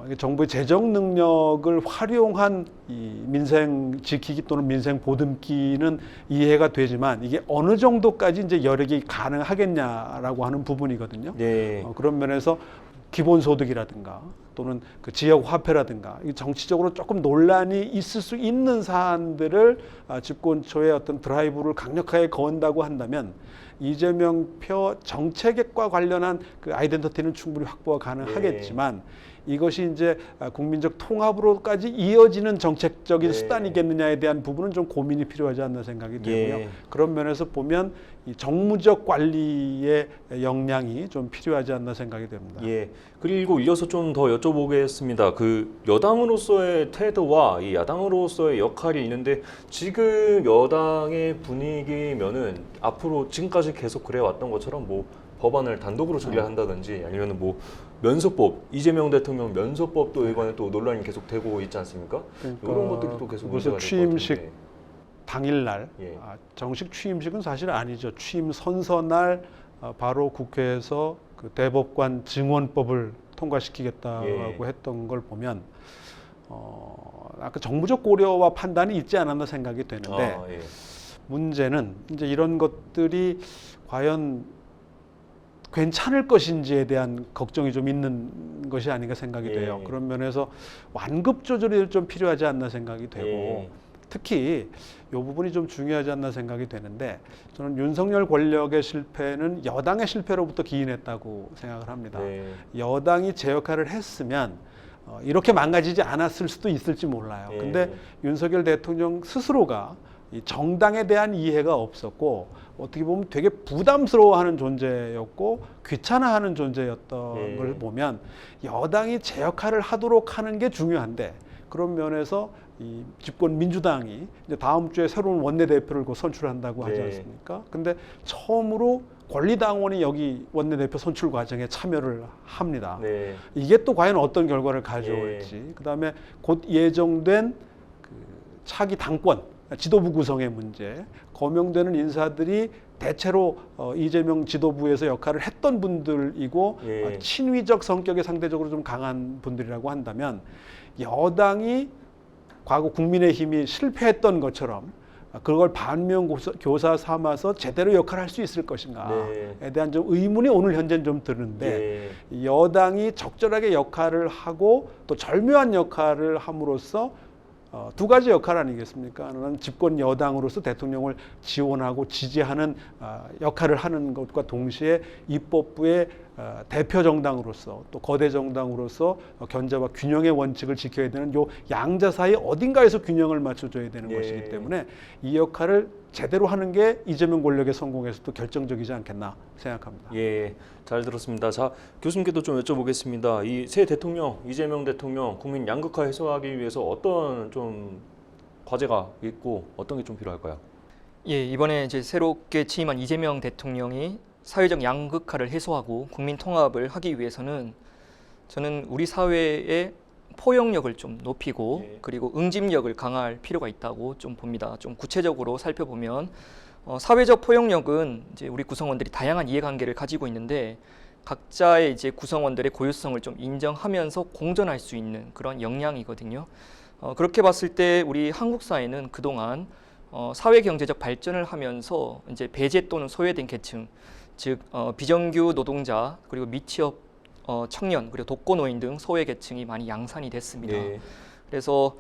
이게 정부의 재정 능력을 활용한 이 민생 지키기 또는 민생 보듬기는 이해가 되지만 이게 어느 정도까지 이제 여력이 가능하겠냐라고 하는 부분이거든요. 네. 그런 면에서 기본소득이라든가 또는 그 지역 화폐라든가 이 정치적으로 조금 논란이 있을 수 있는 사안들을 집권초의 어떤 드라이브를 강력하게 건다고 한다면 이재명 표 정책과 관련한 그 아이덴티티는 충분히 확보가 가능하겠지만 이것이 이제 국민적 통합으로까지 이어지는 정책적인 네. 수단이겠느냐에 대한 부분은 좀 고민이 필요하지 않나 생각이 되고요. 예. 그런 면에서 보면 이 정무적 관리의 역량이 좀 필요하지 않나 생각이 됩니다. 예. 그리고 이어서 좀 더 여쭤보겠습니다. 그 여당으로서의 태도와 이 야당으로서의 역할이 있는데 지금 여당의 분위기면은 앞으로 지금까지 계속 그래 왔던 것처럼 뭐 법안을 단독으로 처리한다든지 아니면 뭐 면소법 이재명 대통령 면소법도 이번에 또 논란이 계속 되고 있지 않습니까? 그러니까 이런 것들이 또 계속 그래서 문제가 될것 취임식 같은데. 당일날 예. 정식 취임식은 사실 아니죠. 취임 선서날 바로 국회에서 그 대법관 증언법을 통과시키겠다고 예. 했던 걸 보면 아까 정무적 고려와 판단이 있지 않았나 생각이 되는데 예. 문제는 이제 이런 것들이 과연 괜찮을 것인지에 대한 걱정이 좀 있는 것이 아닌가 생각이 예. 돼요. 그런 면에서 완급 조절이 좀 필요하지 않나 생각이 되고 예. 특히 이 부분이 좀 중요하지 않나 생각이 되는데 저는 윤석열 권력의 실패는 여당의 실패로부터 기인했다고 생각을 합니다. 네. 여당이 제 역할을 했으면 이렇게 망가지지 않았을 수도 있을지 몰라요. 예. 근데 윤석열 대통령 스스로가 이 정당에 대한 이해가 없었고 어떻게 보면 되게 부담스러워하는 존재였고 귀찮아하는 존재였던 예. 걸 보면 여당이 제 역할을 하도록 하는 게 중요한데 그런 면에서 이 집권 민주당이 이제 다음 주에 새로운 원내대표를 곧 선출한다고 하지 네. 않습니까? 근데 처음으로 권리당원이 여기 원내대표 선출 과정에 참여를 합니다. 네. 이게 또 과연 어떤 결과를 가져올지. 그다음에 곧 예정된 그 차기 당권 지도부 구성의 문제, 거명되는 인사들이 대체로 이재명 지도부에서 역할을 했던 분들이고 예. 친위적 성격이 상대적으로 좀 강한 분들이라고 한다면 여당이 과거 국민의힘이 실패했던 것처럼 그걸 반면교사 삼아서 제대로 역할을 할 수 있을 것인가에 네. 대한 좀 의문이 오늘 현재는 좀 드는데 예. 여당이 적절하게 역할을 하고 또 절묘한 역할을 함으로써 두 가지 역할 아니겠습니까? 하나는 집권 여당으로서 대통령을 지원하고 지지하는 역할을 하는 것과 동시에 입법부의 대표 정당으로서 또 거대 정당으로서 견제와 균형의 원칙을 지켜야 되는 요 양자 사이 어딘가에서 균형을 맞춰줘야 되는 예. 것이기 때문에 이 역할을 제대로 하는 게 이재명 권력의 성공에서도 결정적이지 않겠나 생각합니다. 예, 잘 들었습니다. 자, 교수님께도 좀 여쭤보겠습니다. 이 새 대통령 이재명 대통령 국민 양극화 해소하기 위해서 어떤 좀 과제가 있고 어떤 게 좀 필요할까요? 예, 이번에 이제 새롭게 취임한 이재명 대통령이 사회적 양극화를 해소하고 국민 통합을 하기 위해서는 저는 우리 사회의 포용력을 좀 높이고 예. 그리고 응집력을 강화할 필요가 있다고 좀 봅니다. 좀 구체적으로 살펴보면 사회적 포용력은 이제 우리 구성원들이 다양한 이해관계를 가지고 있는데 각자의 이제 구성원들의 고유성을 좀 인정하면서 공존할 수 있는 그런 역량이거든요. 그렇게 봤을 때 우리 한국 사회는 그동안 사회 경제적 발전을 하면서 이제 배제 또는 소외된 계층, 즉 비정규 노동자 그리고 미취업 청년 그리고 독거노인 등 소외 계층이 많이 양산이 됐습니다. 예. 그래서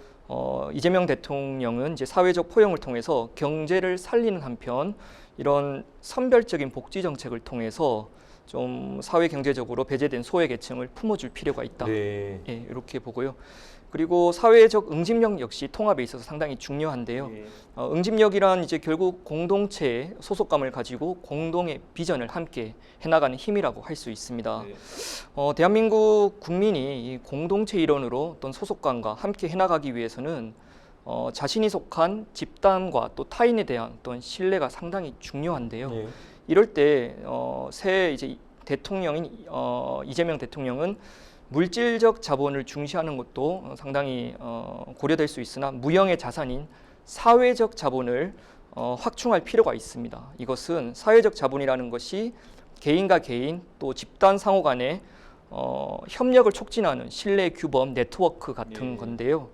이재명 대통령은 이제 사회적 포용을 통해서 경제를 살리는 한편 이런 선별적인 복지 정책을 통해서 좀 사회 경제적으로 배제된 소외 계층을 품어줄 필요가 있다. 네. 예, 이렇게 보고요. 그리고 사회적 응집력 역시 통합에 있어서 상당히 중요한데요. 예. 응집력이란 이제 결국 공동체의 소속감을 가지고 공동의 비전을 함께 해나가는 힘이라고 할 수 있습니다. 네. 대한민국 국민이 이 공동체 일원으로 어떤 소속감과 함께 해나가기 위해서는 자신이 속한 집단과 또 타인에 대한 어떤 신뢰가 상당히 중요한데요. 예. 이럴 때 새 이제 대통령인 이재명 대통령은 물질적 자본을 중시하는 것도 상당히 고려될 수 있으나 무형의 자산인 사회적 자본을 확충할 필요가 있습니다. 이것은 사회적 자본이라는 것이 개인과 개인 또 집단 상호 간의 협력을 촉진하는 신뢰 규범 네트워크 같은 예. 건데요.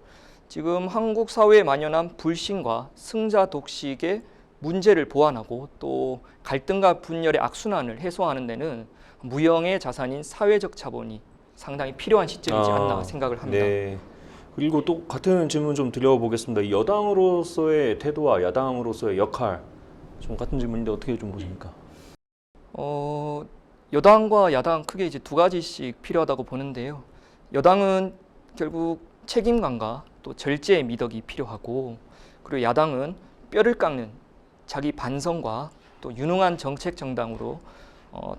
지금 한국 사회에 만연한 불신과 승자 독식의 문제를 보완하고 또 갈등과 분열의 악순환을 해소하는 데는 무형의 자산인 사회적 자본이 상당히 필요한 시점이지 않나 생각을 합니다. 네. 그리고 또 같은 질문 좀 드려보겠습니다. 이 여당으로서의 태도와 야당으로서의 역할 좀 같은 질문인데 어떻게 좀 보십니까? 여당과 야당 크게 이제 두 가지씩 필요하다고 보는데요. 여당은 결국 책임감과 또 절제의 미덕이 필요하고 그리고 야당은 뼈를 깎는 자기 반성과 또 유능한 정책 정당으로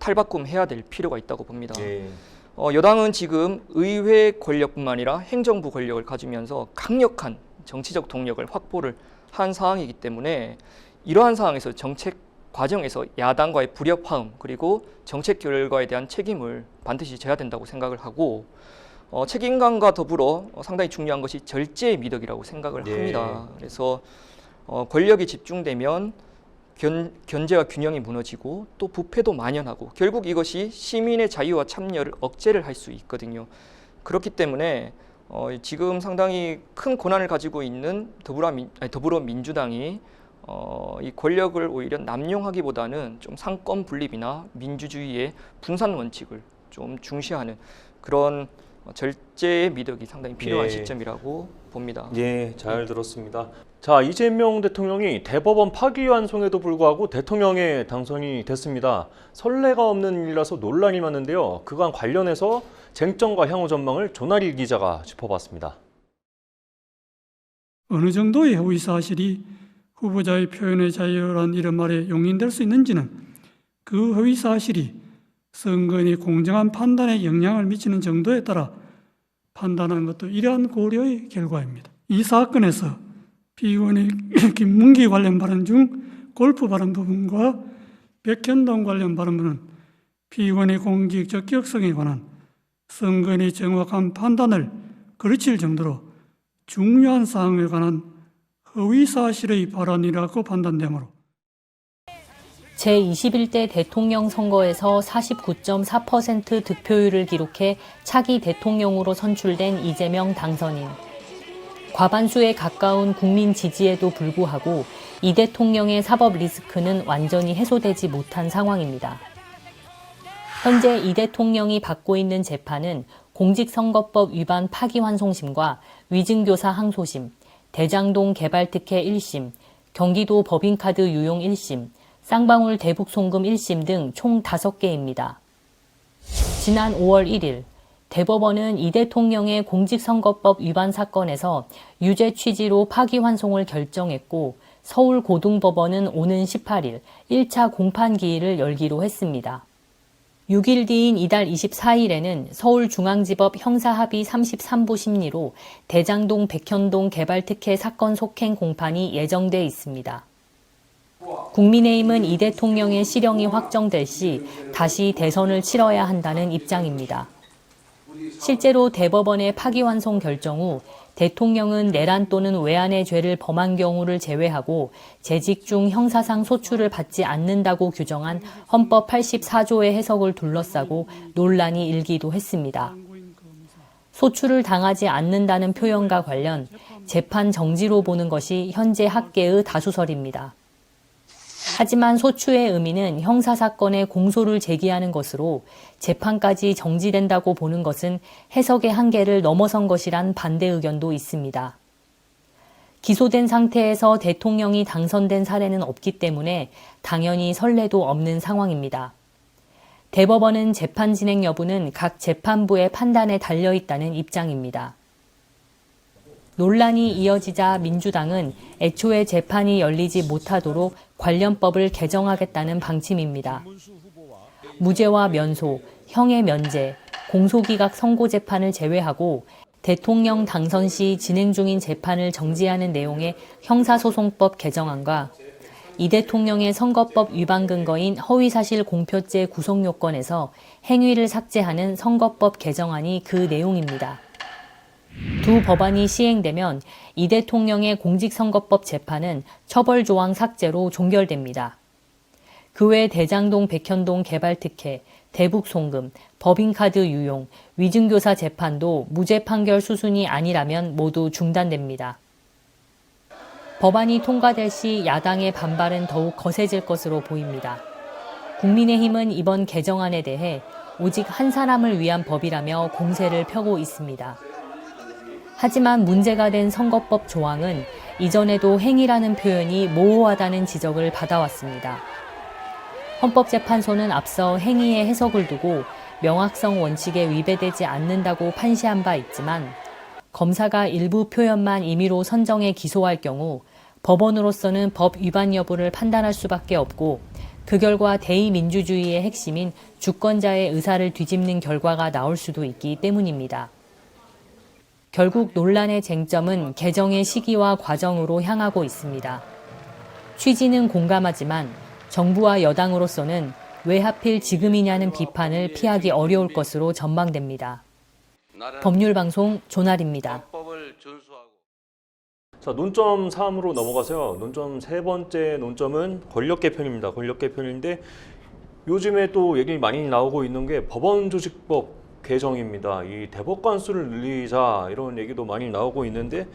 탈바꿈해야 될 필요가 있다고 봅니다. 예. 여당은 지금 의회 권력뿐만 아니라 행정부 권력을 가지면서 강력한 정치적 동력을 확보를 한 상황이기 때문에 이러한 상황에서 정책 과정에서 야당과의 불협화음 그리고 정책 결과에 대한 책임을 반드시 져야 된다고 생각을 하고 책임감과 더불어 상당히 중요한 것이 절제의 미덕이라고 생각을 예. 합니다. 그래서 권력이 집중되면 견제와 균형이 무너지고 또 부패도 만연하고 결국 이것이 시민의 자유와 참여를 억제를 할 수 있거든요. 그렇기 때문에 지금 상당히 큰 권한을 가지고 있는 더불어민주당이 이 권력을 오히려 남용하기보다는 좀 상권 분립이나 민주주의의 분산 원칙을 좀 중시하는 그런 절제의 미덕이 상당히 필요한 예. 시점이라고 봅니다. 예, 잘 들었습니다. 자, 이재명 대통령이 대법원 파기환송에도 불구하고 대통령에 당선이 됐습니다. 선례가 없는 일이라서 논란이 많은데요. 그간 관련해서 쟁점과 향후 전망을 조나리 기자가 짚어봤습니다. 어느 정도의 허위 사실이 후보자의 표현의 자유란 이런 말에 용인될 수 있는지는 그 허위 사실이 선거인의 공정한 판단에 영향을 미치는 정도에 따라 판단하는 것도 이러한 고려의 결과입니다. 이 사건에서 피의원의 김문기 관련 발언 중 골프 발언 부분과 백현동 관련 발언은 피의원의 공직 적격성에 관한 선거인의 정확한 판단을 거르칠 정도로 중요한 사항에 관한 허위 사실의 발언이라고 판단되므로 제21대 대통령 선거에서 49.4% 득표율을 기록해 차기 대통령으로 선출된 이재명 당선인. 과반수에 가까운 국민 지지에도 불구하고 이 대통령의 사법 리스크는 완전히 해소되지 못한 상황입니다. 현재 이 대통령이 받고 있는 재판은 공직선거법 위반 파기환송심과 위증교사 항소심, 대장동 개발특혜 1심, 경기도 법인카드 유용 1심, 쌍방울 대북송금 1심 등 총 5개입니다. 지난 5월 1일 대법원은 이 대통령의 공직선거법 위반 사건에서 유죄 취지로 파기환송을 결정했고 서울고등법원은 오는 18일 1차 공판기일을 열기로 했습니다. 6일 뒤인 이달 24일에는 서울중앙지법 형사합의 33부 심리로 대장동 백현동 개발특혜 사건 속행 공판이 예정돼 있습니다. 국민의힘은 이 대통령의 실형이 확정될 시 다시 대선을 치러야 한다는 입장입니다. 실제로 대법원의 파기환송 결정 후 대통령은 내란 또는 외환의 죄를 범한 경우를 제외하고 재직 중 형사상 소출을 받지 않는다고 규정한 헌법 84조의 해석을 둘러싸고 논란이 일기도 했습니다. 소출을 당하지 않는다는 표현과 관련 재판 정지로 보는 것이 현재 학계의 다수설입니다. 하지만 소추의 의미는 형사사건에 공소를 제기하는 것으로 재판까지 정지된다고 보는 것은 해석의 한계를 넘어선 것이란 반대 의견도 있습니다. 기소된 상태에서 대통령이 당선된 사례는 없기 때문에 당연히 선례도 없는 상황입니다. 대법원은 재판 진행 여부는 각 재판부의 판단에 달려있다는 입장입니다. 논란이 이어지자 민주당은 애초에 재판이 열리지 못하도록 관련법을 개정하겠다는 방침입니다. 무죄와 면소, 형의 면제, 공소기각 선고재판을 제외하고 대통령 당선 시 진행 중인 재판을 정지하는 내용의 형사소송법 개정안과 이 대통령의 선거법 위반 근거인 허위사실 공표죄 구성 요건에서 행위를 삭제하는 선거법 개정안이 그 내용입니다. 두 법안이 시행되면 이 대통령의 공직선거법 재판은 처벌조항 삭제로 종결됩니다. 그 외 대장동 백현동 개발특혜, 대북송금, 법인카드 유용, 위증교사 재판도 무죄 판결 수순이 아니라면 모두 중단됩니다. 법안이 통과될 시 야당의 반발은 더욱 거세질 것으로 보입니다. 국민의힘은 이번 개정안에 대해 오직 한 사람을 위한 법이라며 공세를 펴고 있습니다. 하지만 문제가 된 선거법 조항은 이전에도 행위라는 표현이 모호하다는 지적을 받아왔습니다. 헌법재판소는 앞서 행위의 해석을 두고 명확성 원칙에 위배되지 않는다고 판시한 바 있지만 검사가 일부 표현만 임의로 선정해 기소할 경우 법원으로서는 법 위반 여부를 판단할 수밖에 없고 그 결과 대의민주주의의 핵심인 주권자의 의사를 뒤집는 결과가 나올 수도 있기 때문입니다. 결국 논란의 쟁점은 개정의 시기와 과정으로 향하고 있습니다. 취지는 공감하지만 정부와 여당으로서는 왜 하필 지금이냐는 비판을 피하기 어려울 것으로 전망됩니다. 법률방송 조날입니다. 자, 논점 3으로 넘어가서요. 논점 세 번째 논점은 권력 개편입니다. 권력 개편인데 요즘에 또 얘기 많이 나오고 있는 게 법원조직법 개정입니다. 이 대법관 수를 늘리자 이런 얘기도 많이 나오고 있는데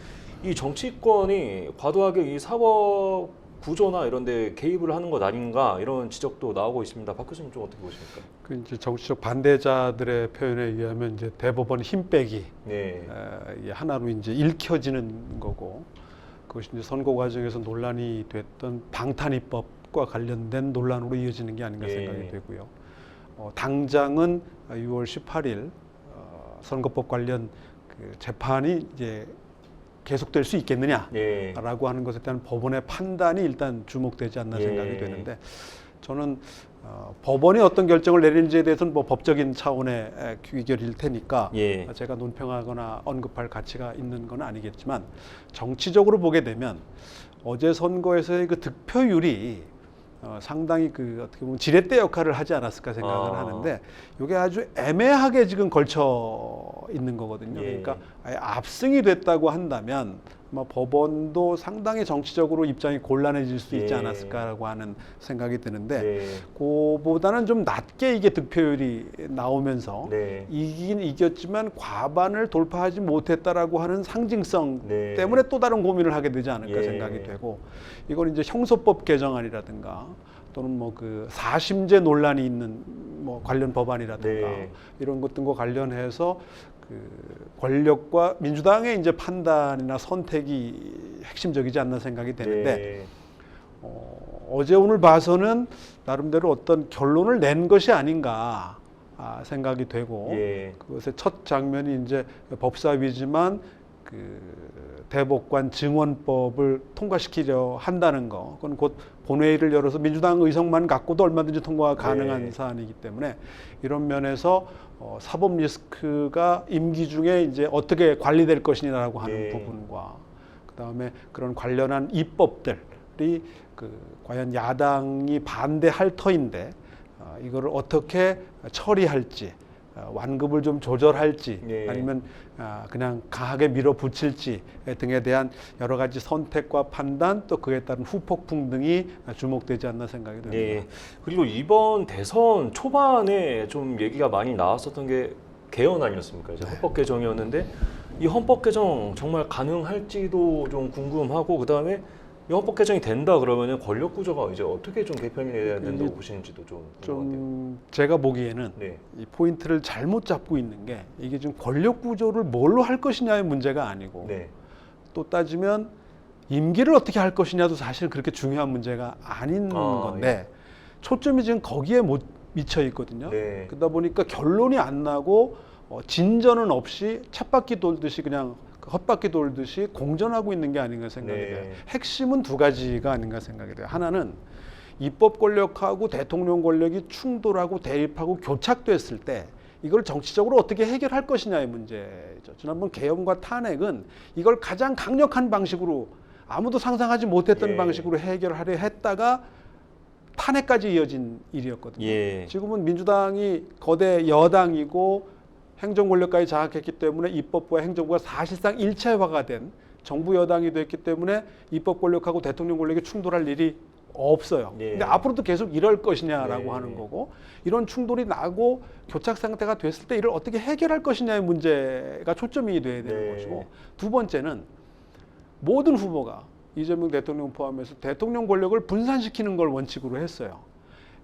이 정치권이 과도하게 이 사법 구조나 이런 데 개입을 하는 것 아닌가 이런 지적도 나오고 있습니다. 박 교수님 좀 어떻게 보십니까? 그 이제 정치적 반대자들의 표현에 의하면 이제 대법원 힘 빼기 네. 이게 하나로 이제 읽혀지는 거고, 그것이 이제 선거 과정에서 논란이 됐던 방탄입법과 관련된 논란으로 이어지는 게 아닌가 예. 생각이 되고요. 당장은 6월 18일 선거법 관련 그 재판이 이제 계속될 수 있겠느냐라고 예. 하는 것에 대한 법원의 판단이 일단 주목되지 않나 예. 생각이 되는데, 저는 법원이 어떤 결정을 내리는지에 대해서는 뭐 법적인 차원의 귀결일 테니까 예. 제가 논평하거나 언급할 가치가 있는 건 아니겠지만, 정치적으로 보게 되면 어제 선거에서의 그 득표율이 상당히 그 어떻게 보면 지렛대 역할을 하지 않았을까 생각을 하는데, 이게 아주 애매하게 지금 걸쳐 있는 거거든요. 예. 그러니까 아예 압승이 됐다고 한다면 아마 법원도 상당히 정치적으로 입장이 곤란해질 수 있지 예. 않았을까라고 하는 생각이 드는데, 네. 그보다는 좀 낮게 이게 득표율이 나오면서 네. 이기긴 이겼지만 과반을 돌파하지 못했다라고 하는 상징성 네. 때문에 또 다른 고민을 하게 되지 않을까 예. 생각이 되고, 이건 이제 형소법 개정안이라든가 또는 뭐 그 사심제 논란이 있는 뭐 관련 법안이라든가 네. 이런 것 등과 관련해서 그 권력과 민주당의 이제 판단이나 선택이 핵심적이지 않나 생각이 되는데, 네. 어제 오늘 봐서는 나름대로 어떤 결론을 낸 것이 아닌가 생각이 되고, 예. 그것의 첫 장면이 이제 법사위지만 그 대법관 증언법을 통과시키려 한다는 거, 그건 곧 본회의를 열어서 민주당 의석만 갖고도 얼마든지 통과가 가능한 네. 사안이기 때문에, 이런 면에서 사법 리스크가 임기 중에 이제 어떻게 관리될 것이냐라고 하는 네. 부분과, 그다음에 그런 관련한 입법들이 그 과연 야당이 반대할 터인데 이거를 어떻게 처리할지, 완급을 좀 조절할지 네. 아니면 그냥 강하게 밀어붙일지 등에 대한 여러 가지 선택과 판단, 또 그에 따른 후폭풍 등이 주목되지 않나 생각이 듭니다. 네. 그리고 이번 대선 초반에 좀 얘기가 많이 나왔었던 게 개헌 아니었습니까? 이제 헌법 개정이었는데 이 헌법 개정 정말 가능할지도 좀 궁금하고, 그 다음에 이 헌법 개정이 된다 그러면은 권력 구조가 이제 어떻게 좀 개편이 돼야 된다고 보시는지도 좀 궁금한데요. 좀 제가 보기에는 네. 이 포인트를 잘못 잡고 있는 게, 이게 지금 권력 구조를 뭘로 할 것이냐의 문제가 아니고, 네. 또 따지면 임기를 어떻게 할 것이냐도 사실 그렇게 중요한 문제가 아닌 건데, 초점이 지금 거기에 못 미쳐 있거든요. 네. 그러다 보니까 결론이 안 나고 진전은 없이 쳇바퀴 돌듯이 그냥 헛바퀴 돌듯이 공전하고 있는 게 아닌가 생각이 네. 돼요. 핵심은 두 가지가 아닌가 생각이 돼요. 하나는 입법 권력하고 대통령 권력이 충돌하고 대립하고 교착됐을 때 이걸 정치적으로 어떻게 해결할 것이냐의 문제죠. 지난번 계엄과 탄핵은 이걸 가장 강력한 방식으로, 아무도 상상하지 못했던 예. 방식으로 해결하려 했다가 탄핵까지 이어진 일이었거든요. 예. 지금은 민주당이 거대 여당이고 행정 권력까지 장악했기 때문에 입법부와 행정부가 사실상 일체화가 된 정부 여당이 됐기 때문에 입법 권력하고 대통령 권력이 충돌할 일이 없어요. 예. 근데 앞으로도 계속 이럴 것이냐라고 네. 하는 거고, 이런 충돌이 나고 교착 상태가 됐을 때 이를 어떻게 해결할 것이냐의 문제가 초점이 돼야 되는 네. 것이고, 두 번째는 모든 후보가 이재명 대통령 포함해서 대통령 권력을 분산시키는 걸 원칙으로 했어요.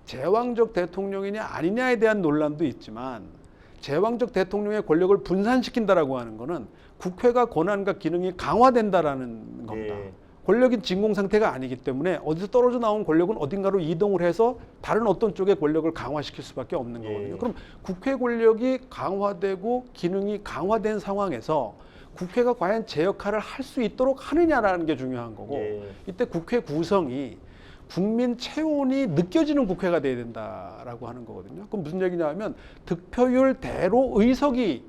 제왕적 대통령이냐 아니냐에 대한 논란도 있지만, 제왕적 대통령의 권력을 분산시킨다라고 하는 거는 국회가 권한과 기능이 강화된다라는 겁니다. 예. 권력이 진공 상태가 아니기 때문에 어디서 떨어져 나온 권력은 어딘가로 이동을 해서 다른 어떤 쪽의 권력을 강화시킬 수밖에 없는 예. 거거든요. 그럼 국회 권력이 강화되고 기능이 강화된 상황에서 국회가 과연 제 역할을 할 수 있도록 하느냐라는 게 중요한 거고, 예. 이때 국회 구성이 국민 체온이 느껴지는 국회가 돼야 된다라고 하는 거거든요. 그럼 무슨 얘기냐 하면 득표율대로 의석이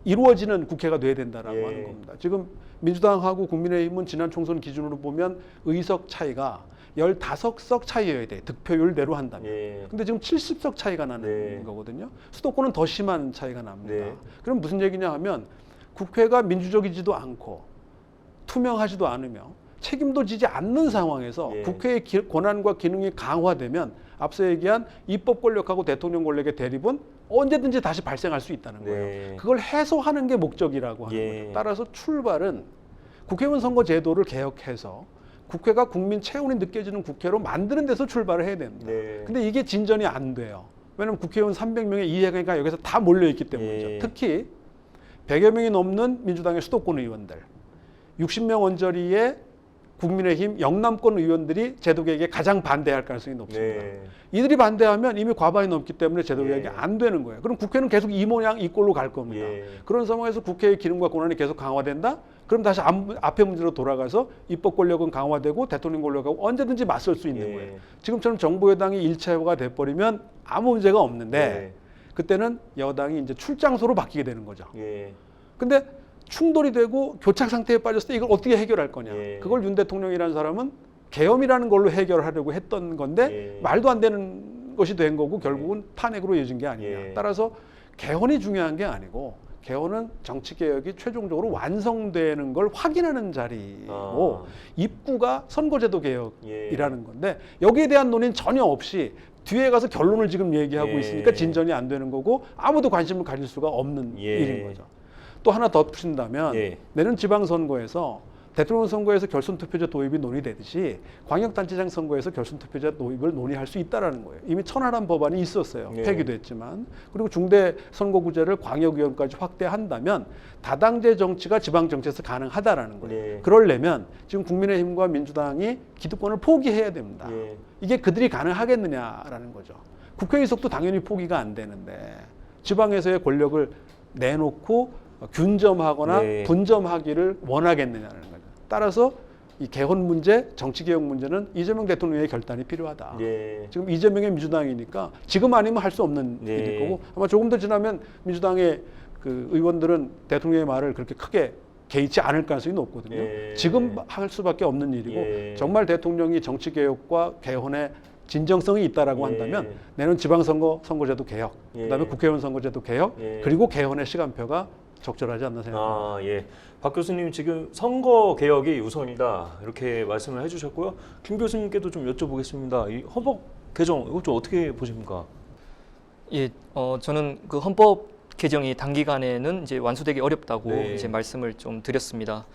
이루어지는 국회가 돼야 된다라고 예. 하는 겁니다. 지금 민주당하고 국민의힘은 지난 총선 기준으로 보면 의석 차이가 15석 차이여야 돼. 득표율대로 한다면. 예. 근데 지금 70석 차이가 나는 네. 거거든요. 수도권은 더 심한 차이가 납니다. 네. 그럼 무슨 얘기냐 하면 국회가 민주적이지도 않고 투명하지도 않으며 책임도 지지 않는 상황에서 예. 국회의 권한과 기능이 강화되면 앞서 얘기한 입법 권력하고 대통령 권력의 대립은 언제든지 다시 발생할 수 있다는 거예요. 네. 그걸 해소하는 게 목적이라고 하는 예. 거죠. 따라서 출발은 국회의원 선거 제도를 개혁해서 국회가 국민 체온이 느껴지는 국회로 만드는 데서 출발을 해야 됩니다. 네. 근데 이게 진전이 안 돼요. 왜냐하면 국회의원 300명의 이해가 여기서 다 몰려있기 때문이죠. 예. 특히 100여 명이 넘는 민주당의 수도권 의원들, 60명 언저리의 국민의힘 영남권 의원들이 제도 개혁에 가장 반대할 가능성이 높습니다. 네. 이들이 반대하면 이미 과반이 넘기 때문에 제도 예. 개혁이 안 되는 거예요. 그럼 국회는 계속 이 모양 이 꼴로 갈 겁니다. 예. 그런 상황에서 국회의 기능과 권한이 계속 강화된다? 그럼 다시 앞의 문제로 돌아가서 입법 권력은 강화되고 대통령 권력하고 언제든지 맞설 수 있는 예. 거예요. 지금처럼 정부 여당이 일체화가 돼버리면 아무 문제가 없는데 네. 그때는 여당이 이제 출장소로 바뀌게 되는 거죠. 예. 근데 충돌이 되고 교착 상태에 빠졌을 때 이걸 어떻게 해결할 거냐. 예. 그걸 윤 대통령이라는 사람은 계엄이라는 걸로 해결하려고 했던 건데 예. 말도 안 되는 것이 된 거고 결국은 탄핵으로 이어진 게 아니냐. 예. 따라서 개헌이 중요한 게 아니고 개헌은 정치개혁이 최종적으로 완성되는 걸 확인하는 자리고 입구가 선거제도 개혁이라는 건데 여기에 대한 논의는 전혀 없이 뒤에 가서 결론을 지금 얘기하고 예. 있으니까 진전이 안 되는 거고 아무도 관심을 가질 수가 없는 예. 일인 거죠. 또 하나 더 푸신다면 예. 내년 지방선거에서 대통령 선거에서 결선투표제 도입이 논의되듯이 광역단체장 선거에서 결선투표제 도입을 논의할 수 있다는 거예요. 이미 천하람 법안이 있었어요. 예. 폐기도 했지만. 그리고 중대 선거구제를 광역위원까지 확대한다면 다당제 정치가 지방정치에서 가능하다라는 거예요. 예. 그러려면 지금 국민의힘과 민주당이 기득권을 포기해야 됩니다. 예. 이게 그들이 가능하겠느냐라는 거죠. 국회의석도 당연히 포기가 안 되는데 지방에서의 권력을 내놓고 균점하거나 네. 분점하기를 원하겠느냐는 거죠. 따라서 이 개헌 문제, 정치개혁 문제는 이재명 대통령의 결단이 필요하다. 예. 지금 이재명의 민주당이니까 지금 아니면 할 수 없는 네. 일일 거고 아마 조금 더 지나면 민주당의 그 의원들은 대통령의 말을 그렇게 크게 개의치 않을 가능성이 높거든요. 예. 지금 할 수밖에 없는 일이고 예. 정말 대통령이 정치개혁과 개헌에 진정성이 있다라고 예. 한다면 내년 지방선거 선거제도 개혁, 예. 그다음에 국회의원 선거제도 개혁, 예. 그리고 개헌의 시간표가 적절하지 않나 생각합니다. 예. 박 교수님 지금 선거 개혁이 우선이다 이렇게 말씀을 해주셨고요. 김 교수님께도 좀 여쭤보겠습니다. 이 헌법 개정 이거 좀 어떻게 보십니까? 예, 저는 그 헌법 개정이 단기간에는 이제 완수되기 어렵다고 네. 이제 말씀을 좀 드렸습니다.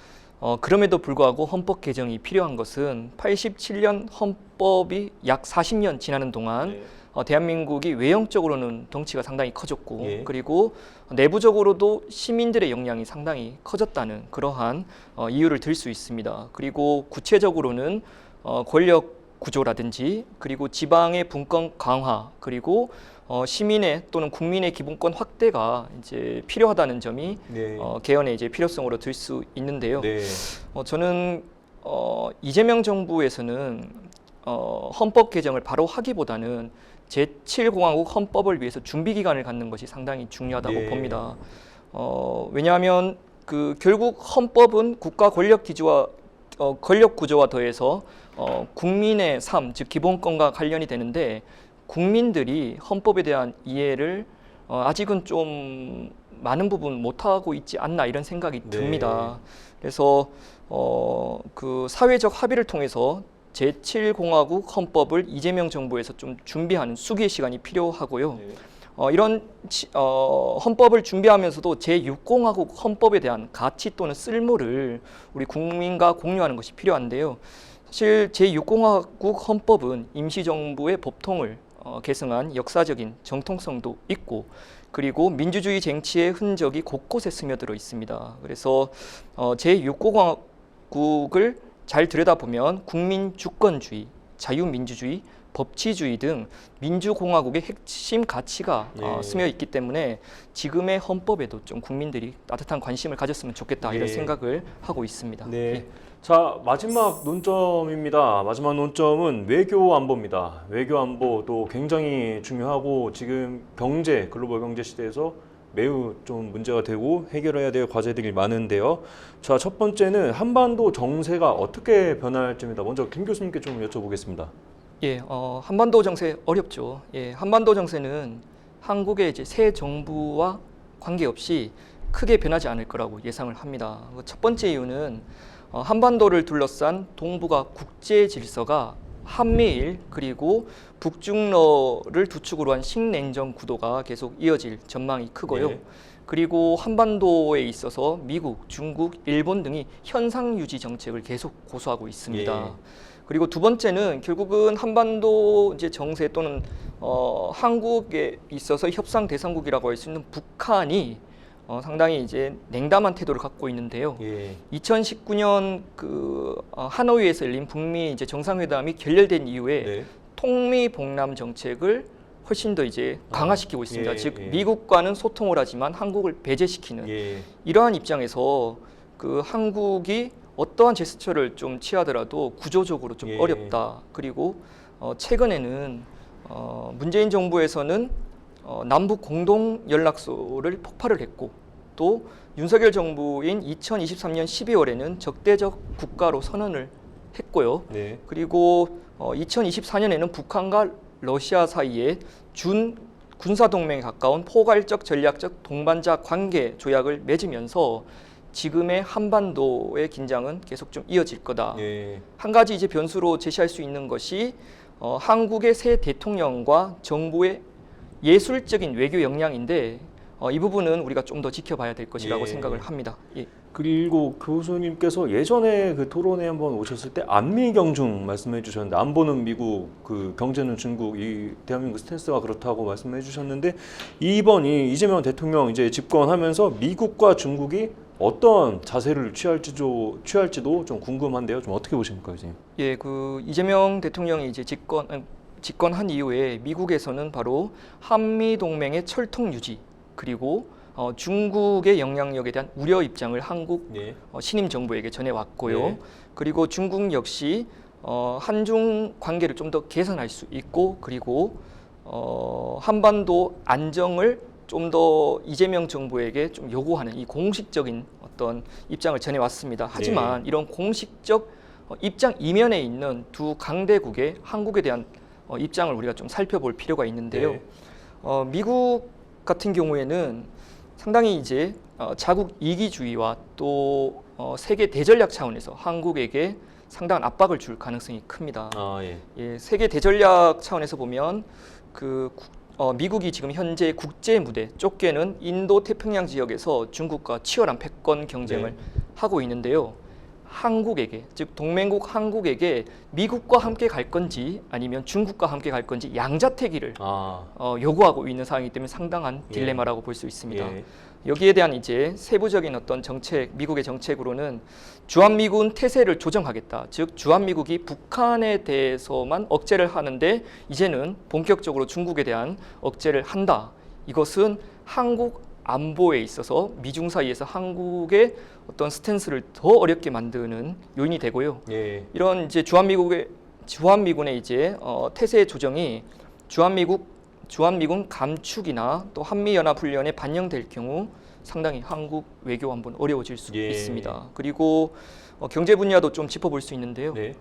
그럼에도 불구하고 헌법 개정이 필요한 것은 87년 헌법이 약 40년 지나는 동안 네. 대한민국이 외형적으로는 덩치가 상당히 커졌고 예. 그리고 내부적으로도 시민들의 역량이 상당히 커졌다는 그러한 이유를 들 수 있습니다. 그리고 구체적으로는 권력 구조라든지 그리고 지방의 분권 강화 그리고 시민의 또는 국민의 기본권 확대가 이제 필요하다는 점이 네. 개헌의 이제 필요성으로 들 수 있는데요. 네. 저는 이재명 정부에서는 헌법 개정을 바로 하기보다는 제7공화국 헌법을 위해서 준비 기간을 갖는 것이 상당히 중요하다고 네. 봅니다. 왜냐하면 그 결국 헌법은 국가 권력 기조와 권력 구조와 더해서 국민의 삶, 즉 기본권과 관련이 되는데 국민들이 헌법에 대한 이해를 아직은 좀 많은 부분 못하고 있지 않나 이런 생각이 듭니다. 그래서 그 사회적 합의를 통해서 제7공화국 헌법을 이재명 정부에서 좀 준비하는 수기의 시간이 필요하고요. 네. 이런 헌법을 준비하면서도 제6공화국 헌법에 대한 가치 또는 쓸모를 우리 국민과 공유하는 것이 필요한데요. 사실 제6공화국 헌법은 임시정부의 법통을 계승한 역사적인 정통성도 있고 그리고 민주주의 쟁취의 흔적이 곳곳에 스며들어 있습니다. 그래서 제6공화국을 잘 들여다보면 국민 주권주의, 자유민주주의, 법치주의 등 민주공화국의 핵심 가치가 네. 스며 있기 때문에 지금의 헌법에도 좀 국민들이 따뜻한 관심을 가졌으면 좋겠다 이런 네. 생각을 하고 있습니다. 네. 예. 자, 마지막 논점입니다. 마지막 논점은 외교 안보입니다. 외교 안보도 굉장히 중요하고 지금 경제, 글로벌 경제 시대에서 매우 좀 문제가 되고 해결해야 될 과제들이 많은데요. 자, 첫 번째는 한반도 정세가 어떻게 변할지입니다. 먼저 김 교수님께 좀 여쭤보겠습니다. 예, 한반도 정세 어렵죠. 예, 한반도 정세는 한국의 이제 새 정부와 관계없이 크게 변하지 않을 거라고 예상을 합니다. 첫 번째 이유는 한반도를 둘러싼 동북아 국제 질서가 한미일 그리고 북중러를 두 축으로 한 신냉전 구도가 계속 이어질 전망이 크고요. 네. 그리고 한반도에 있어서 미국, 중국, 일본 등이 현상 유지 정책을 계속 고수하고 있습니다. 예. 그리고 두 번째는 결국은 한반도 이제 정세 또는 한국에 있어서 협상 대상국이라고 할 수 있는 북한이 상당히 이제 냉담한 태도를 갖고 있는데요. 예. 2019년 하노이에서 열린 북미 이제 정상회담이 결렬된 이후에 네. 통미봉남 정책을 훨씬 더 이제 강화시키고 있습니다. 예, 즉 예. 미국과는 소통을 하지만 한국을 배제시키는 예. 이러한 입장에서 한국이 어떠한 제스처를 좀 취하더라도 구조적으로 좀 예. 어렵다. 그리고 최근에는 문재인 정부에서는 남북 공동 연락소를 폭발을 했고 또 윤석열 정부인 2023년 12월에는 적대적 국가로 선언을 했고요. 네. 그리고 2024년에는 북한과 러시아 사이에 준 군사동맹에 가까운 포괄적 전략적 동반자 관계 조약을 맺으면서 지금의 한반도의 긴장은 계속 좀 이어질 거다. 예. 한 가지 이제 변수로 제시할 수 있는 것이 한국의 새 대통령과 정부의 예술적인 외교 역량인데 이 부분은 우리가 좀 더 지켜봐야 될 것이라고 예. 생각을 합니다. 예. 그리고 교수님께서 예전에 그 토론회 한번 오셨을 때 안미경중 말씀해 주셨는데 안보는 미국, 그 경제는 중국, 이 대한민국 스탠스가 그렇다고 말씀해 주셨는데 이번 이 이재명 대통령 이제 집권하면서 미국과 중국이 어떤 자세를 취할지도 좀 궁금한데요. 좀 어떻게 보십니까, 교수님? 예, 이재명 대통령이 이제 집권한 이후에 미국에서는 바로 한미 동맹의 철통 유지 그리고 중국의 영향력에 대한 우려 입장을 한국 네. 신임 정부에게 전해왔고요. 네. 그리고 중국 역시 한중 관계를 좀 더 개선할 수 있고 그리고 한반도 안정을 좀 더 이재명 정부에게 좀 요구하는 이 공식적인 어떤 입장을 전해왔습니다. 하지만 이런 공식적 입장 이면에 있는 두 강대국의 한국에 대한 입장을 우리가 좀 살펴볼 필요가 있는데요. 네. 미국 같은 경우에는 상당히 이제 자국 이기주의와 또 세계 대전략 차원에서 한국에게 상당한 압박을 줄 가능성이 큽니다. 아, 예. 예, 세계 대전략 차원에서 보면 미국이 지금 현재 국제 무대 좁게는 인도 태평양 지역에서 중국과 치열한 패권 경쟁을 네. 하고 있는데요. 한국에게 즉 동맹국 한국에게 미국과 함께 갈 건지 아니면 중국과 함께 갈 건지 양자택일을 요구하고 있는 상황이기 때문에 상당한 예. 딜레마라고 볼 수 있습니다. 예. 여기에 대한 이제 세부적인 어떤 정책, 미국의 정책으로는 주한미군 태세를 조정하겠다. 즉 주한미국이 북한에 대해서만 억제를 하는데 이제는 본격적으로 중국에 대한 억제를 한다. 이것은 한국 안보에 있어서 미중 사이에서 한국의 어떤 스탠스를 더 어렵게 만드는 요인이 되고요. 예. 이런 이제 주한미군의 이제 태세 조정이 주한미군 감축이나 또 한미연합훈련에 반영될 경우 상당히 한국 외교 한번 어려워질 수 예. 있습니다. 그리고 경제 분야도 좀 짚어볼 수 있는데요. 네.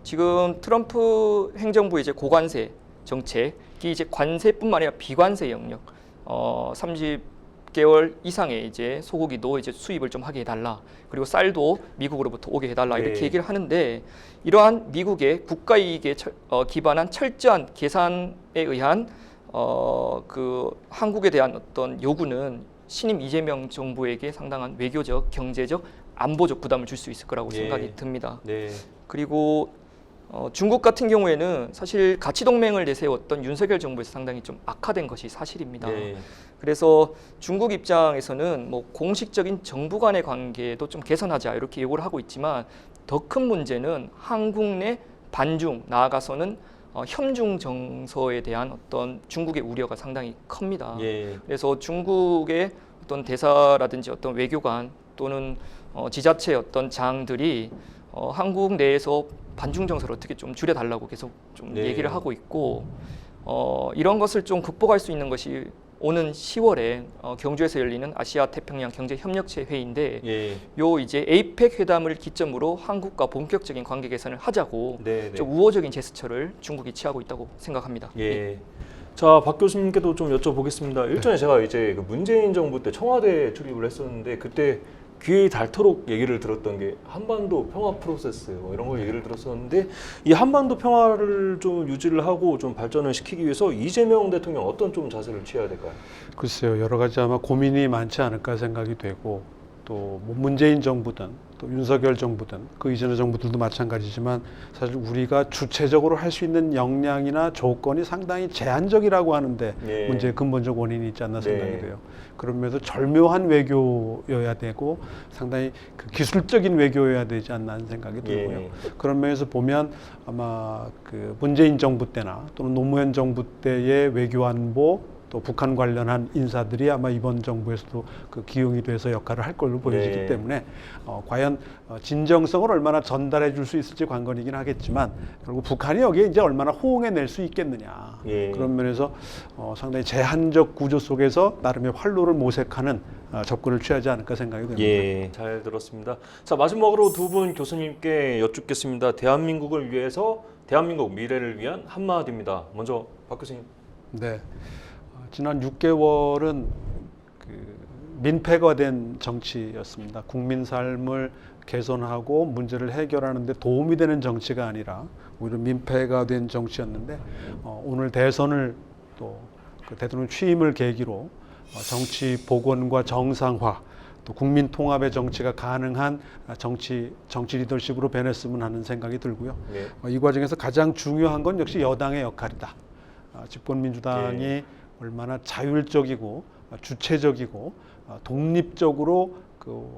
지금 트럼프 행정부의 이제 고관세 정책이 이제 관세뿐만 아니라 비관세 영역 30개월 이상의 이제 소고기도 이제 수입을 좀 하게 해달라. 그리고 쌀도 미국으로부터 오게 해달라 이렇게 네. 얘기를 하는데 이러한 미국의 국가 이익에 기반한 철저한 계산에 의한 한국에 대한 어떤 요구는 신임 이재명 정부에게 상당한 외교적, 경제적, 안보적 부담을 줄 수 있을 거라고 예. 생각이 듭니다. 네. 그리고 중국 같은 경우에는 사실 가치 동맹을 내세웠던 윤석열 정부에서 상당히 좀 악화된 것이 사실입니다. 네. 그래서 중국 입장에서는 뭐 공식적인 정부 간의 관계도 좀 개선하자 이렇게 요구를 하고 있지만 더 큰 문제는 한국 내 반중 나아가서는 협중 정서에 대한 어떤 중국의 우려가 상당히 큽니다. 예. 그래서 중국의 어떤 대사라든지 어떤 외교관 또는 지자체 어떤 장들이 한국 내에서 반중 정서를 어떻게 좀 줄여달라고 계속 좀 네. 얘기를 하고 있고 이런 것을 좀 극복할 수 있는 것이 오는 10월에 경주에서 열리는 아시아 태평양 경제 협력체 회의인데 예. 요 이제 에이펙 회담을 기점으로 한국과 본격적인 관계 개선을 하자고 네. 좀 우호적인 제스처를 중국이 취하고 있다고 생각합니다. 예. 자, 박 교수님께도 좀 여쭤보겠습니다. 일전에 제가 이제 그 문재인 정부 때 청와대 출입을 했었는데 그때 귀에 닳도록 얘기를 들었던 게 한반도 평화 프로세스 뭐 이런 거 얘기를 들었었는데 이 한반도 평화를 좀 유지를 하고 좀 발전을 시키기 위해서 이재명 대통령 어떤 좀 자세를 취해야 될까요? 글쎄요, 여러 가지 아마 고민이 많지 않을까 생각이 되고 또 뭐 문재인 정부든 또 윤석열 정부든 그 이전의 정부들도 마찬가지지만 사실 우리가 주체적으로 할 수 있는 역량이나 조건이 상당히 제한적이라고 하는데 네. 문제의 근본적 원인이 있지 않나 생각이 네. 돼요. 그러면서 절묘한 외교여야 되고 상당히 그 기술적인 외교여야 되지 않나 하는 생각이 들고요. 예. 그런 면에서 보면 아마 그 문재인 정부 때나 또는 노무현 정부 때의 외교안보 또 북한 관련한 인사들이 아마 이번 정부에서도 그 기용이 돼서 역할을 할 걸로 보여지기 네. 때문에 과연 진정성을 얼마나 전달해 줄 수 있을지 관건이긴 하겠지만 결국 북한이 여기에 이제 얼마나 호응해 낼 수 있겠느냐 예. 그런 면에서 상당히 제한적 구조 속에서 나름의 활로를 모색하는 접근을 취하지 않을까 생각이 됩니다. 예, 잘 들었습니다. 자, 마지막으로 두 분 교수님께 여쭙겠습니다. 대한민국을 위해서 대한민국 미래를 위한 한마디입니다. 먼저 박 교수님. 네. 지난 6개월은 그 민폐가 된 정치였습니다. 국민 삶을 개선하고 문제를 해결하는 데 도움이 되는 정치가 아니라 오히려 민폐가 된 정치였는데 오늘 대선을 또 그 대통령 취임을 계기로 정치 복원과 정상화 또 국민 통합의 정치가 가능한 정치 리더십으로 변했으면 하는 생각이 들고요. 네. 이 과정에서 가장 중요한 건 역시 여당의 역할이다. 집권민주당이 네. 얼마나 자율적이고 주체적이고 독립적으로 그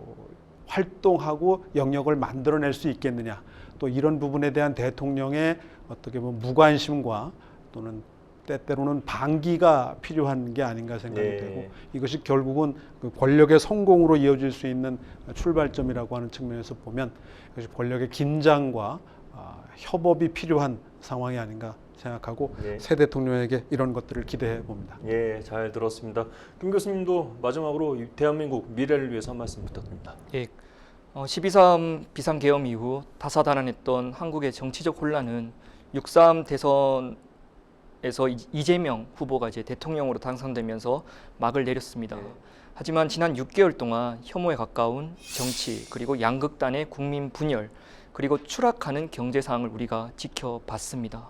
활동하고 영역을 만들어낼 수 있겠느냐. 또 이런 부분에 대한 대통령의 어떻게 보면 무관심과 또는 때때로는 방기가 필요한 게 아닌가 생각이 네. 되고 이것이 결국은 그 권력의 성공으로 이어질 수 있는 출발점이라고 하는 측면에서 보면 이것이 권력의 긴장과 협업이 필요한 상황이 아닌가 생각하고 네. 새 대통령에게 이런 것들을 기대해 봅니다. 예, 잘 들었습니다. 김 교수님도 마지막으로 이 대한민국 미래를 위해서 한 말씀 부탁드립니다. 예, 12.3 비상계엄 이후 다사다난했던 한국의 정치적 혼란은 6.3 대선에서 이재명 후보가 이제 대통령으로 당선되면서 막을 내렸습니다. 네. 하지만 지난 6개월 동안 혐오에 가까운 정치 그리고 양극단의 국민 분열 그리고 추락하는 경제 상황을 우리가 지켜봤습니다.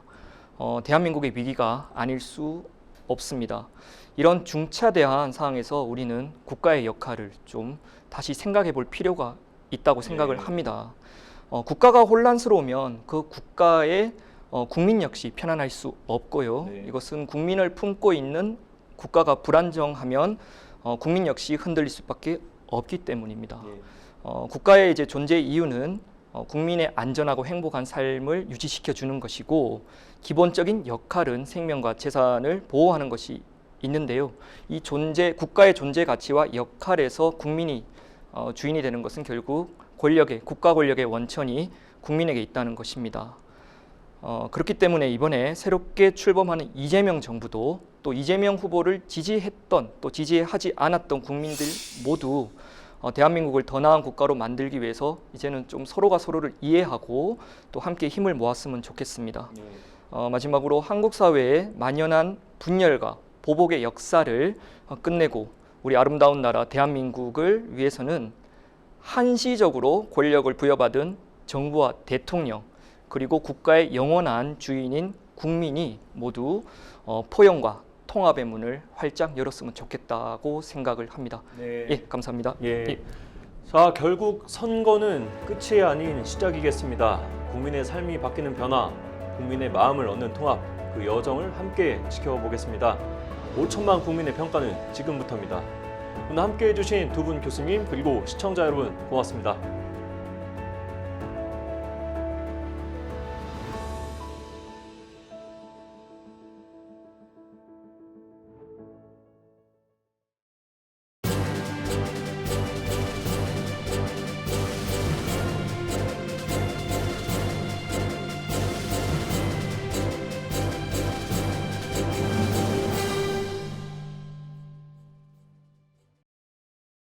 대한민국의 위기가 아닐 수 없습니다. 이런 중차대한 상황에서 우리는 국가의 역할을 좀 다시 생각해 볼 필요가 있다고 생각을 네. 합니다. 국가가 혼란스러우면 그 국가의 국민 역시 편안할 수 없고요. 네. 이것은 국민을 품고 있는 국가가 불안정하면 국민 역시 흔들릴 수밖에 없기 때문입니다. 예. 국가의 이제 존재 이유는 국민의 안전하고 행복한 삶을 유지시켜 주는 것이고 기본적인 역할은 생명과 재산을 보호하는 것이 있는데요. 이 국가의 존재 가치와 역할에서 국민이 주인이 되는 것은 결국 국가 권력의 원천이 국민에게 있다는 것입니다. 그렇기 때문에 이번에 새롭게 출범하는 이재명 정부도 또 이재명 후보를 지지했던 또 지지하지 않았던 국민들 모두 대한민국을 더 나은 국가로 만들기 위해서 이제는 좀 서로가 서로를 이해하고 또 함께 힘을 모았으면 좋겠습니다. 마지막으로 한국 사회의 만연한 분열과 보복의 역사를 끝내고 우리 아름다운 나라 대한민국을 위해서는 한시적으로 권력을 부여받은 정부와 대통령 그리고 국가의 영원한 주인인 국민이 모두 포용과 통합의 문을 활짝 열었으면 좋겠다고 생각을 합니다. 네. 예, 감사합니다. 예. 예. 자, 결국 선거는 끝이 아닌 시작이겠습니다. 국민의 삶이 바뀌는 변화, 국민의 마음을 얻는 통합, 그 여정을 함께 지켜보겠습니다. 5천만 국민의 평가는 지금부터입니다. 오늘 함께해 주신 두 분 교수님 그리고 시청자 여러분 고맙습니다.